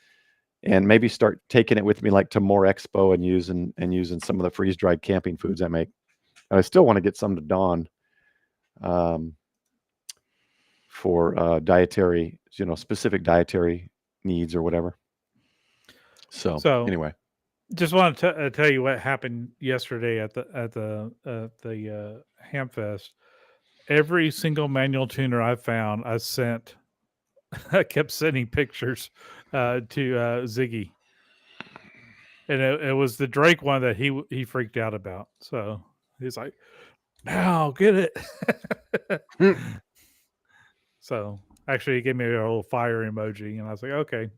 and maybe start taking it with me like to More Expo and using some of the freeze-dried camping foods I make. And I still want to get some to Dawn for dietary, specific dietary needs or whatever. So anyway,
just want to tell you what happened yesterday at the Hamfest. Every single manual tuner I found, I kept sending pictures to Ziggy, and it was the Drake one that he freaked out about. So he's like, "Now get it." So actually, he gave me a little fire emoji, and I was like, "Okay,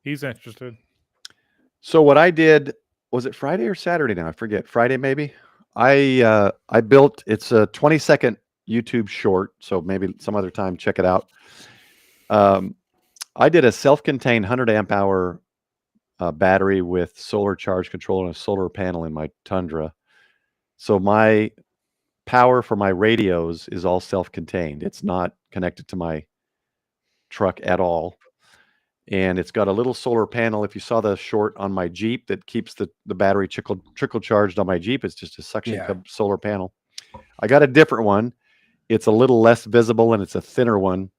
he's interested."
So what I did, was it Friday or Saturday now? I forget. Friday maybe. I built. It's a 20-second YouTube short, so maybe some other time check it out. I did a self-contained 100 amp hour battery with solar charge control and a solar panel in my Tundra. So my power for my radios is all self-contained. It's not connected to my truck at all. And it's got a little solar panel. If you saw the short on my Jeep that keeps the battery trickle charged on my Jeep, it's just a suction cup solar panel. I got a different one. It's a little less visible, and it's a thinner one.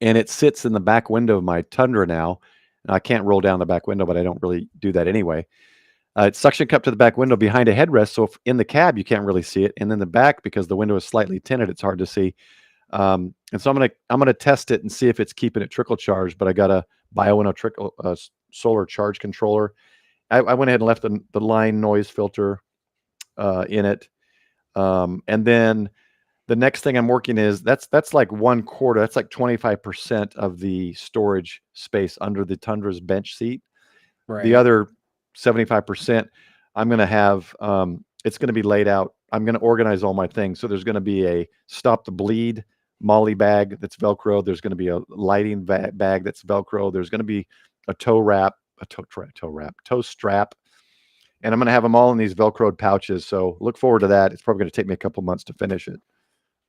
And it sits in the back window of my Tundra now. And I can't roll down the back window, but I don't really do that anyway. It's suction cup to the back window behind a headrest. So if in the cab, you can't really see it. And then the back, because the window is slightly tinted, it's hard to see. And so I'm gonna test it and see if it's keeping it trickle charged. But I got a BioWinnow solar charge controller. I went ahead and left the line noise filter in it. And then the next thing I'm working is that's like 1/4. That's like 25% of the storage space under the Tundra's bench seat.
right.
The other 75%, I'm going to have, it's going to be laid out. I'm going to organize all my things. So there's going to be a stop the bleed Molly bag that's Velcro. There's going to be a lighting bag that's Velcro. There's going to be a toe strap. And I'm going to have them all in these Velcroed pouches. So look forward to that. It's probably going to take me a couple months to finish it.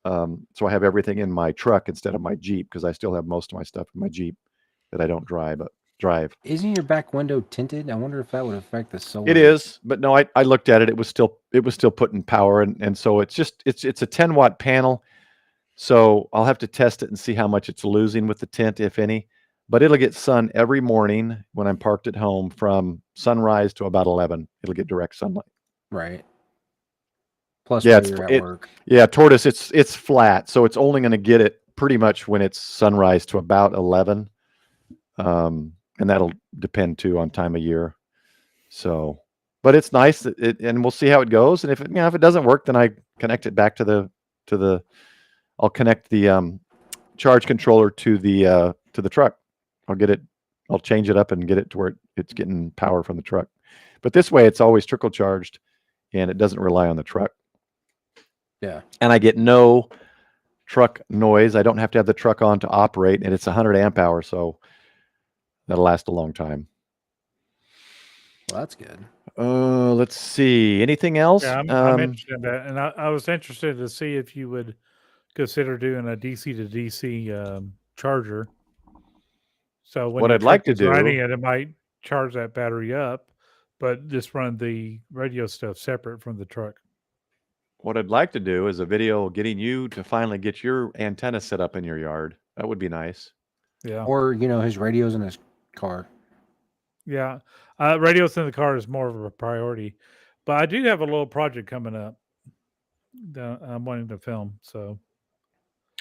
So I have everything in my truck instead of my Jeep, because I still have most of my stuff in my Jeep that I don't drive.
Isn't your back window tinted? I wonder if that would affect the solar.
It is, but no, I looked at it. It was still putting power, and so it's a 10-watt panel. So I'll have to test it and see how much it's losing with the tint, if any. But it'll get sun every morning when I'm parked at home from sunrise to about 11. It'll get direct sunlight.
Right. Plus,
Yeah,
while you're at work.
Yeah, Tortoise, it's flat, so it's only going to get it pretty much when it's sunrise to about 11. And that'll depend too on time of year. So, but it's nice and we'll see how it goes. And if it doesn't work, then I connect it back to the I'll connect the charge controller to the truck. I'll change it up and get it to where it's getting power from the truck. But this way, it's always trickle charged, and it doesn't rely on the truck.
Yeah.
And I get no truck noise. I don't have to have the truck on to operate, and it's 100 amp hour, so that'll last a long time.
Well, that's good.
Let's see. Anything else?
Yeah, I'm interested in that, and I was interested to see if you would consider doing a DC to DC charger. So when
What
your
I'd like
truck
to
is running
do-
it might charge that battery up, but just run the radio stuff separate from the truck.
What I'd like to do is a video getting you to finally get your antenna set up in your yard. That would be nice.
Yeah,
Or, his radio's in his car.
yeah. Radios in the car is more of a priority, but I do have a little project coming up that I'm wanting to film. So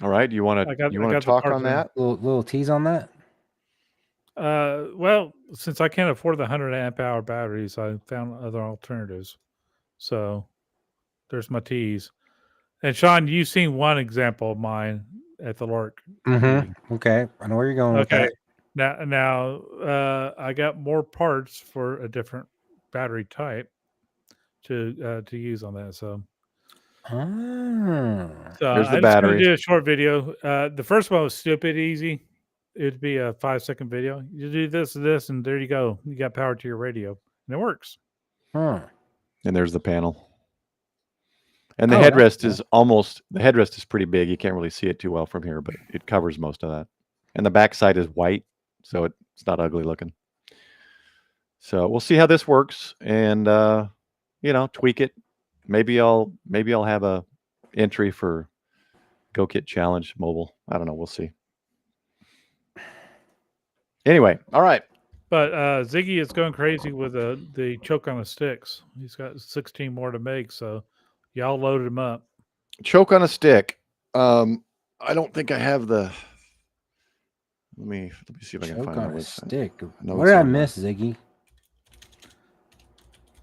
All right. You want
I got
to
the
talk
parts
on
in.
that?
Little tease on that.
Well, since I can't afford the 100 amp hour batteries, I found other alternatives. So there's my tease. And Sean, you've seen one example of mine at the Lark. meeting.
Okay. I know where you're going with
Okay.
that.
Now, I got more parts for a different battery type to use on that. So
Ah.
Here's the
I'm just gonna
battery.
do a short video. The first one was stupid easy. It'd be a 5-second video. You do this, and there you go. You got power to your radio, and it works.
Huh.
And there's the panel. And the
Oh, that's
headrest
cool.
the headrest is pretty big. You can't really see it too well from here, but it covers most of that. And the backside is white, so it's not ugly looking. So we'll see how this works, and tweak it. Maybe I'll have a entry for Go Kit Challenge Mobile. I don't know. We'll see. Anyway, all right.
But Ziggy is going crazy with the choke on the sticks. He's got 16 more to make, so y'all loaded him up.
Choke on a stick. I don't think I have the. Let me see if I can
Choke
find
on
my
a
website.
stick.
No,
What
it's
did I
on there.
miss, Ziggy?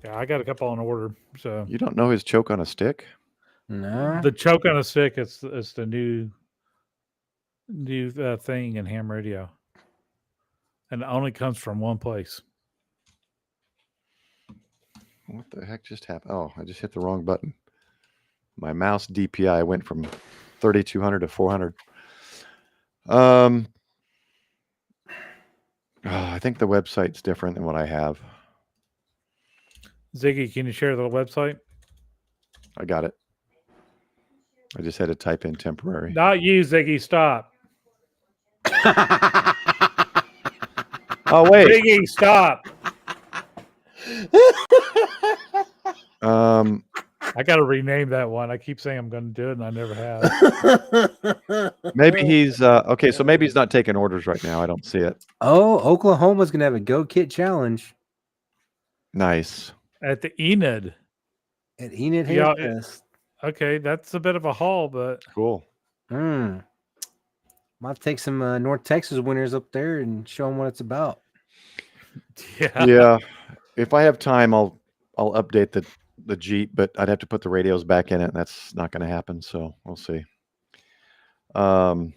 Yeah, I got a couple on order. So
You don't know his choke on a stick?
No.
the choke on a stick is the new thing in ham radio, and it only comes from one place.
What the heck just happened? Oh, I just hit the wrong button. My mouse DPI went from 3200 to 400. I think the website's different than what I have.
Ziggy, can you share the website?
I got it. I just had to type in temporary.
Not you, Ziggy. Stop.
Oh, wait.
Ziggy, stop. I got to rename that one. I keep saying I'm going to do it, and I never have.
Maybe he's okay. So maybe he's not taking orders right now. I don't see it.
Oh, Oklahoma's gonna have a Go Kit Challenge
Nice.
At the Enid.
at Enid
Yeah,
Hamfest.
Okay, that's a bit of a haul, but
Cool.
Might take some North Texas winners up there and show them what it's about.
yeah.
Yeah. If I have time, I'll update the Jeep, but I'd have to put the radios back in it, and that's not going to happen. So we'll see. Oh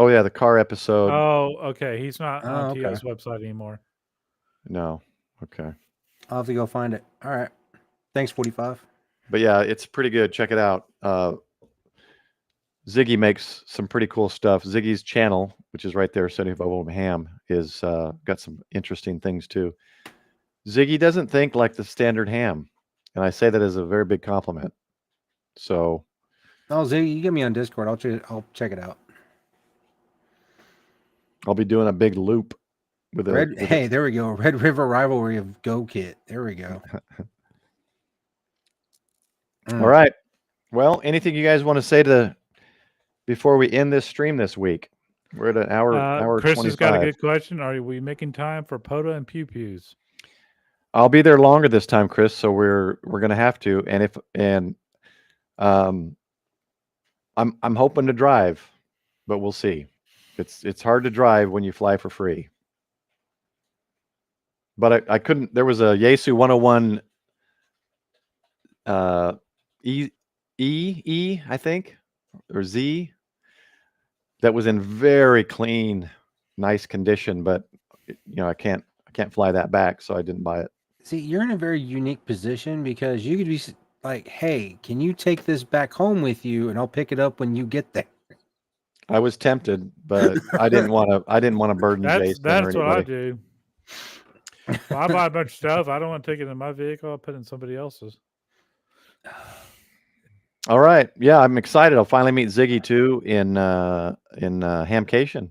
yeah, the car episode.
Oh, okay. He's not on
okay.
TO's website anymore.
No. Okay.
I'll have to go find it. All right. Thanks, 45.
But yeah, it's pretty good. Check it out. Ziggy makes some pretty cool stuff. Ziggy's channel, which is right there, 75 Ohm Ham, is got some interesting things too. Ziggy doesn't think like the standard ham, and I say that as a very big compliment. So,
Oh, Ziggy, you get me on Discord. I'll check it out.
I'll be doing a big loop with a.
Hey, there we go. Red River Rivalry of Go Kit. There we go.
All right. Well, anything you guys want to say before we end this stream this week? We're at an hour
Chris
25.
has got a good question. Are we making time for POTA and Pew Pews?
I'll be there longer this time, Chris. So we're gonna have to. And I'm hoping to drive, but we'll see. It's hard to drive when you fly for free. But I couldn't. There was a Yaesu 101 I think, or Z, that was in very clean, nice condition, but I can't fly that back, so I didn't buy it.
See, you're in a very unique position because you could be like, "Hey, can you take this back home with you, and I'll pick it up when you get there."
I was tempted, but I didn't want to burden Jason or
That's what I
anybody.
do. Well, I buy a bunch of stuff. I don't want to take it in my vehicle. I'll put it in somebody else's.
All right, yeah, I'm excited. I'll finally meet Ziggy too in Hamcation.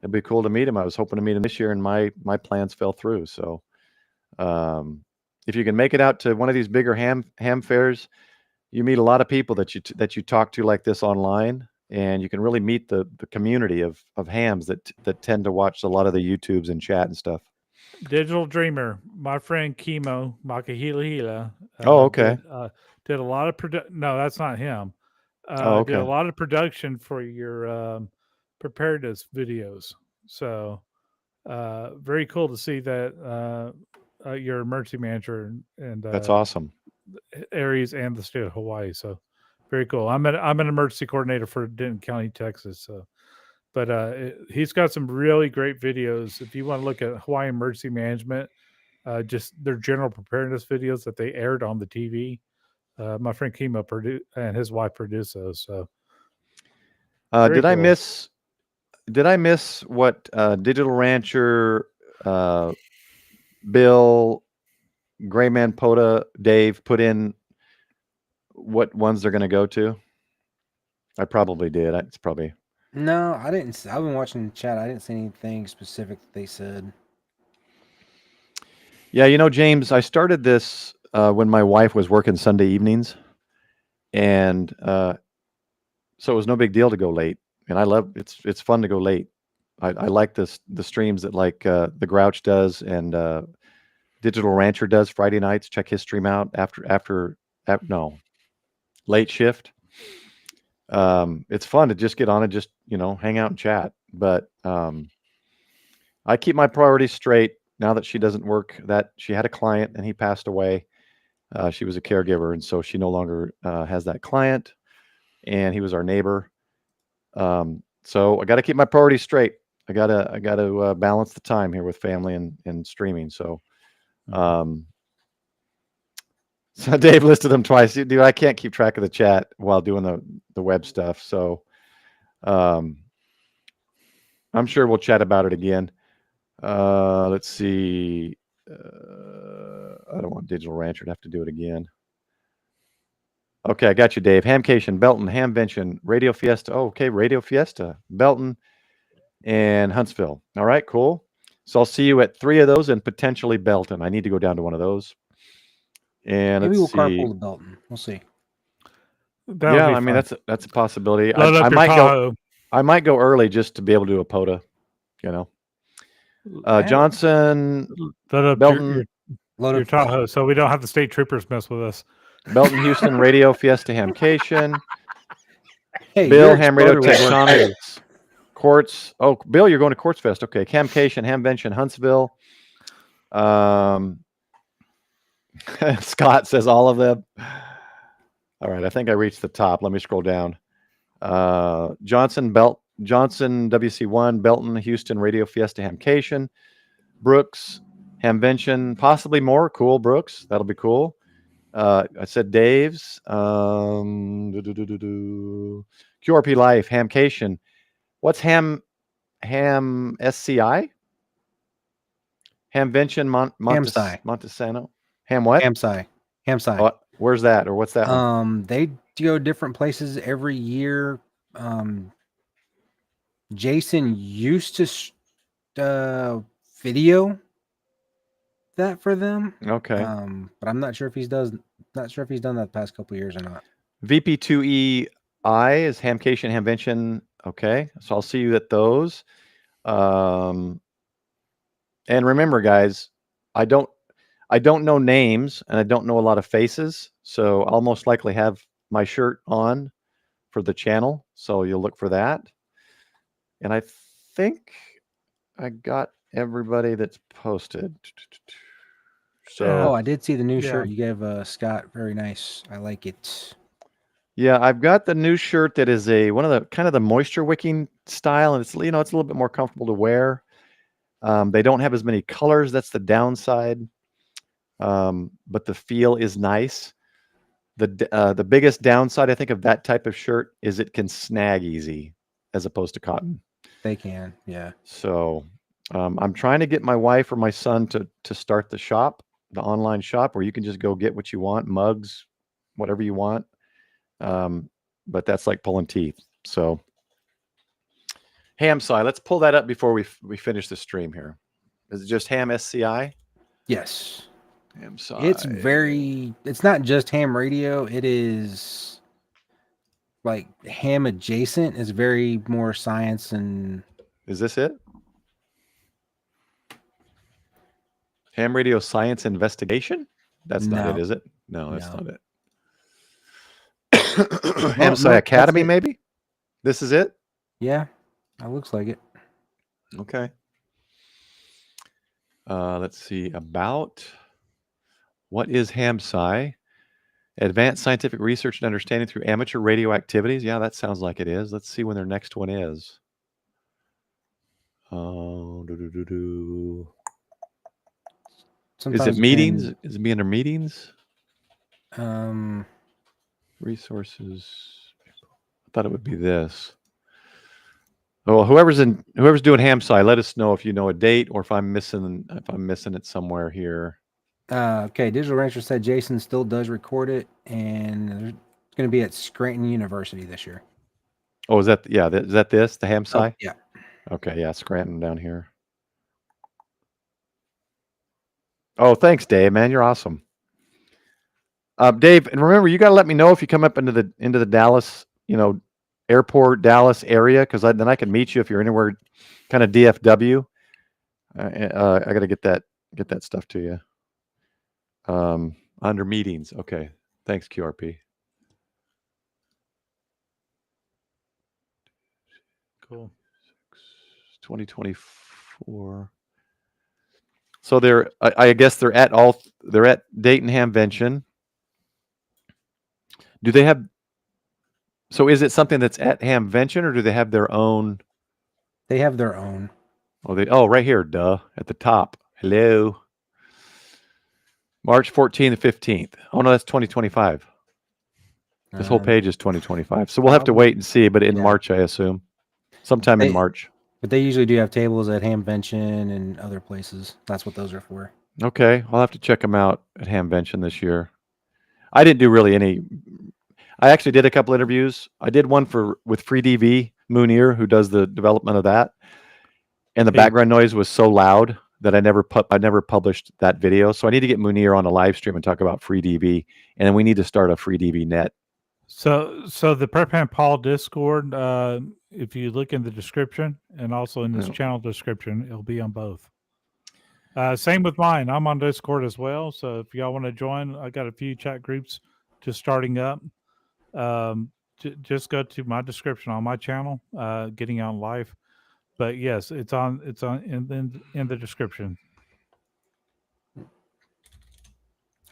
It'd be cool to meet him. I was hoping to meet him this year, and my plans fell through. So, if you can make it out to one of these bigger ham fairs, you meet a lot of people that you talk to like this online, and you can really meet the community of hams that tend to watch a lot of the YouTubes and chat and stuff.
Digital Dreamer, my friend Chemo Makahila.
Oh, okay.
Did a lot of No, that's not him.
Okay.
Did a lot of production for your preparedness videos. So very cool to see that your emergency manager and
That's awesome.
Aries and the state of Hawaii. So very cool. I'm an emergency coordinator for Denton County, Texas. So, but he's got some really great videos. If you want to look at Hawaii emergency management, just their general preparedness videos that they aired on the TV. My friend Kimo and his wife produced those. So,
did I
cool.
miss what Digital Rancher, Bill, Grayman Poda, Dave put in? What ones they're going to go to? I probably did. It's probably.
No, I didn't. I've been watching the chat. I didn't see anything specific that they said.
Yeah, James, I started this when my wife was working Sunday evenings, and so it was no big deal to go late. And I love it's fun to go late. I like the streams that like the Grouch does and Digital Rancher does Friday nights. Check his stream out after late shift. It's fun to just get on and just hang out and chat. But I keep my priorities straight now that she doesn't work. That she had a client and he passed away. She was a caregiver, and so she no longer has that client. And he was our neighbor. So I got to keep my priorities straight. I gotta balance the time here with family and streaming. So, so Dave listed them twice. Dude, I can't keep track of the chat while doing the web stuff. So, I'm sure we'll chat about it again. Let's see. I don't want Digital Rancher to have to do it again. Okay, I got you, Dave. Hamcation, Belton, Hamvention, Radio Fiesta. Oh, okay, Radio Fiesta, Belton, and Huntsville. All right, cool. So I'll see you at 3 of those and potentially Belton. I need to go down to one of those. And
maybe we'll
let's see.
carpool to Belton. We'll see.
Yeah, I mean that's a possibility. I might go early just to be able to do a POTA. Johnson,
Belton, your Tahoe, so we don't have the state troopers mess with us.
Belton, Houston, Radio Fiesta, Hamcation.
Hey,
Bill, Ham Radio Tectonics, Quartz. Oh, Bill, you're going to Quartz Fest. Okay, Hamcation, Hamvention, Huntsville. Scott says all of them. All right, I think I reached the top. Let me scroll down. Johnson, WC1, Belton, Houston, Radio Fiesta, Hamcation, Brooks, Hamvention, possibly more. Cool, Brooks. That'll be cool. I said Dave's. QRP Life, Hamcation. What's Ham SCI? Hamvention, Montesano. Ham what?
Hamsci.
Where's that, or what's that one?
They go different places every year. Jason used to video that for them.
Okay.
But I'm not sure if he's done that the past couple years or not.
VP2EI is Hamcation, Hamvention. Okay, so I'll see you at those. And remember, guys, I don't know names and I don't know a lot of faces, so I'll most likely have my shirt on for the channel, so you'll look for that. And I think I got everybody that's posted. So
I did see the new shirt you gave Scott. Very nice. I like it.
Yeah, I've got the new shirt that is one of the kind of the moisture wicking style, and it's it's a little bit more comfortable to wear. They don't have as many colors. That's the downside. But the feel is nice. The biggest downside I think of that type of shirt is it can snag easy as opposed to cotton.
They can, yeah.
So I'm trying to get my wife or my son to start the shop, the online shop where you can just go get what you want, mugs, whatever you want. But that's like pulling teeth. So HamSci, let's pull that up before we finish the stream here. Is it just Ham SCI?
Yes.
HamSci.
It's not just ham radio. It is like ham adjacent. It's very more science and.
Is this it? Ham Radio Science Investigation? That's not
No.
it, is it? No, that's
No.
not it. HamSci Academy, maybe? This is it?
Yeah, that looks like it.
Okay. Let's see. About what is HamSci? Advanced Scientific Research and Understanding through Amateur Radio Activities. Yeah, that sounds like it is. Let's see when their next one is. Oh, Is it meetings? Is it under meetings? Resources. I thought it would be this. Oh, whoever's doing HamSci, let us know if you know a date or if I'm missing it somewhere here.
Okay, Digital Rancher said Jason still does record it, and it's going to be at Scranton University this year.
Oh, is that this the HamSci?
Oh, yeah.
Okay, yeah, Scranton down here. Oh, thanks, Dave. Man, you're awesome. Dave, and remember, you got to let me know if you come up into the Dallas, airport Dallas area, because then I can meet you if you're anywhere, kind of DFW. I got to get that stuff to you. Under meetings. Okay, thanks, QRP.
Cool.
2024. So I guess they're at Dayton Hamvention. Do they have? So is it something that's at Hamvention, or do they have their own?
They have their own.
Right here, duh, at the top. Hello. March 14th and 15th. Oh no, that's 2025. This whole page is 2025. So we'll have to wait and see, but in March, I assume. Sometime in March.
But they usually do have tables at Hamvention and other places. That's what those are for.
Okay, I'll have to check them out at Hamvention this year. I didn't do really any. I actually did a couple interviews. I did one with FreeDV Munir, who does the development of that, and the background noise was so loud that I never published that video. So I need to get Munir on a live stream and talk about FreeDV, and then we need to start a FreeDV net.
So the Prep Hand Paul Discord, if you look in the description and also in this channel description, it'll be on both. Same with mine. I'm on Discord as well. So if y'all want to join, I got a few chat groups just starting up. Just go to my description on my channel, Getting On Life. But yes, it's on in the description.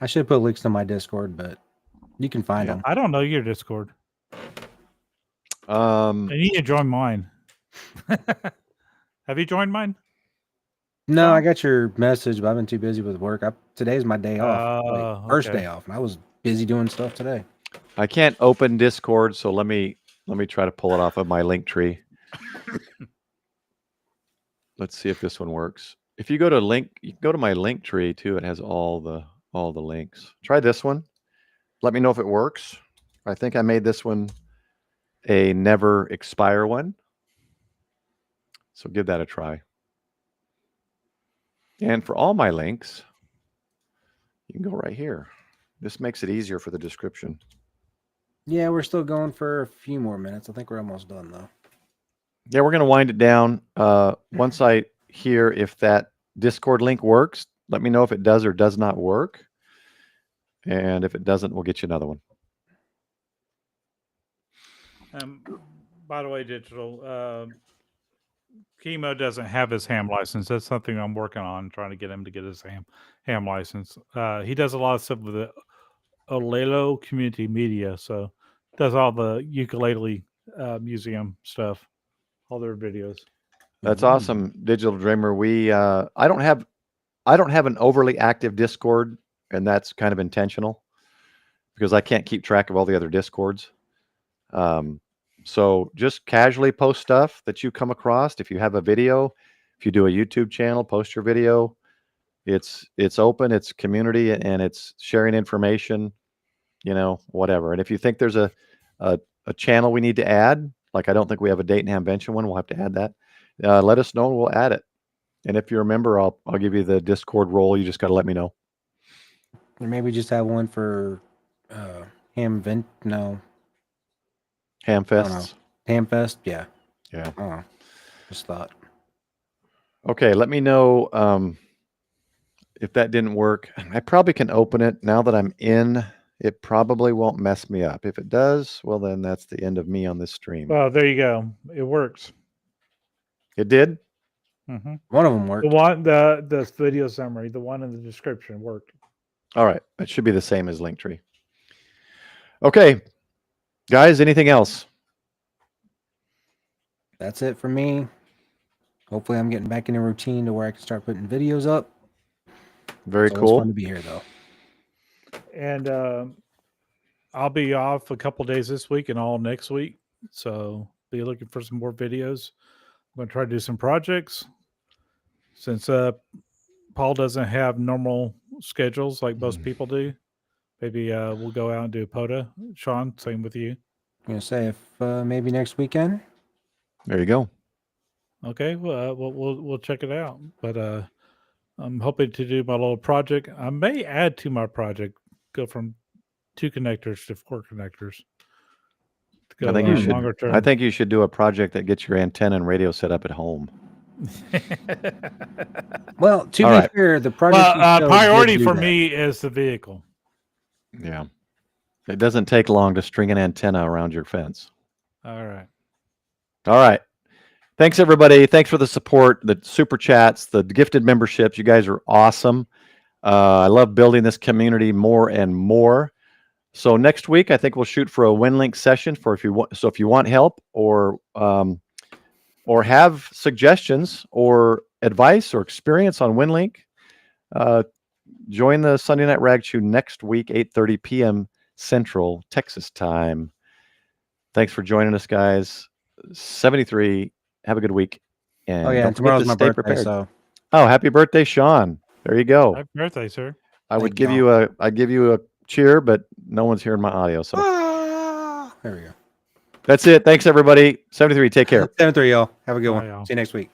I should put links to my Discord, but you can find them.
I don't know your Discord.
And
you need to join mine. Have you joined mine?
No, I got your message, but I've been too busy with work. Today's my day off, first day off, and I was busy doing stuff today.
I can't open Discord, so let me try to pull it off of my link tree. Let's see if this one works. If you go to you can go to my link tree too. It has all the links. Try this one. Let me know if it works. I think I made this one a never expire one. So give that a try. And for all my links, you can go right here. This makes it easier for the description.
Yeah, we're still going for a few more minutes. I think we're almost done, though.
Yeah, we're going to wind it down. Once I hear if that Discord link works, let me know if it does or does not work. And if it doesn't, we'll get you another one.
By the way, Digital, Chemo doesn't have his ham license. That's something I'm working on, trying to get him to get his ham license. He does a lot of stuff with the Olelo community media, so does all the ukulele museum stuff, all their videos.
That's awesome, Digital Dreamer. We I don't have an overly active Discord, and that's kind of intentional because I can't keep track of all the other Discords. So just casually post stuff that you come across. If you have a video, if you do a YouTube channel, post your video. It's open, it's community, and it's sharing information, whatever. And if you think there's a channel we need to add, like I don't think we have a date and Hamvention one, we'll have to add that. Let us know and we'll add it. And if you're a member, I'll give you the Discord role. You just got to let me know.
Or maybe just have one for Hamfests. Hamfest, yeah.
Yeah.
I don't know. Just thought.
Okay, let me know if that didn't work. I probably can open it now that I'm in. It probably won't mess me up. If it does, well, then that's the end of me on this stream.
Well, there you go. It works.
It did?
Mm-hmm.
One of them worked.
The video summary, the one in the description worked.
All right. It should be the same as Linktree. Okay. Guys, anything else?
That's it for me. Hopefully I'm getting back in a routine to where I can start putting videos up.
Very
It's always
cool.
fun to be here, though.
And I'll be off a couple days this week and all next week. So be looking for some more videos. I'm going to try to do some projects. Since Paul doesn't have normal schedules like most people do, maybe we'll go out and do POTA. Sean, same with you.
I'm going to say if maybe next weekend.
There you go.
Okay, well, we'll check it out. But I'm hoping to do my little project. I may add to my project, go from 2 connectors to 4 connectors.
I think you should.
Longer term.
I think you should do a project that gets your antenna and radio set up at home.
Well, to
All
be
right.
fair, the project
priority for me is the vehicle.
Yeah. It doesn't take long to string an antenna around your fence.
All right.
All right. Thanks, everybody. Thanks for the support, the super chats, the gifted memberships. You guys are awesome. I love building this community more and more. So next week, I think we'll shoot for a Winlink session for if you want. So if you want help or have suggestions or advice or experience on Winlink, join the Sunday Night Ragchew next week, 8:30 p.m. Central Texas time. Thanks for joining us, guys. 73. Have a good week. And
Oh, yeah.
don't forget
Tomorrow's
to
my
stay
birthday,
prepared.
so.
Oh, happy birthday, Sean. There you go.
Happy birthday, sir.
I'd give you a cheer, but no one's hearing my audio. So
There we go.
that's it. Thanks, everybody. 73. Take care.
7-3, y'all. Have a good
Bye,
one.
y'all.
See you next week.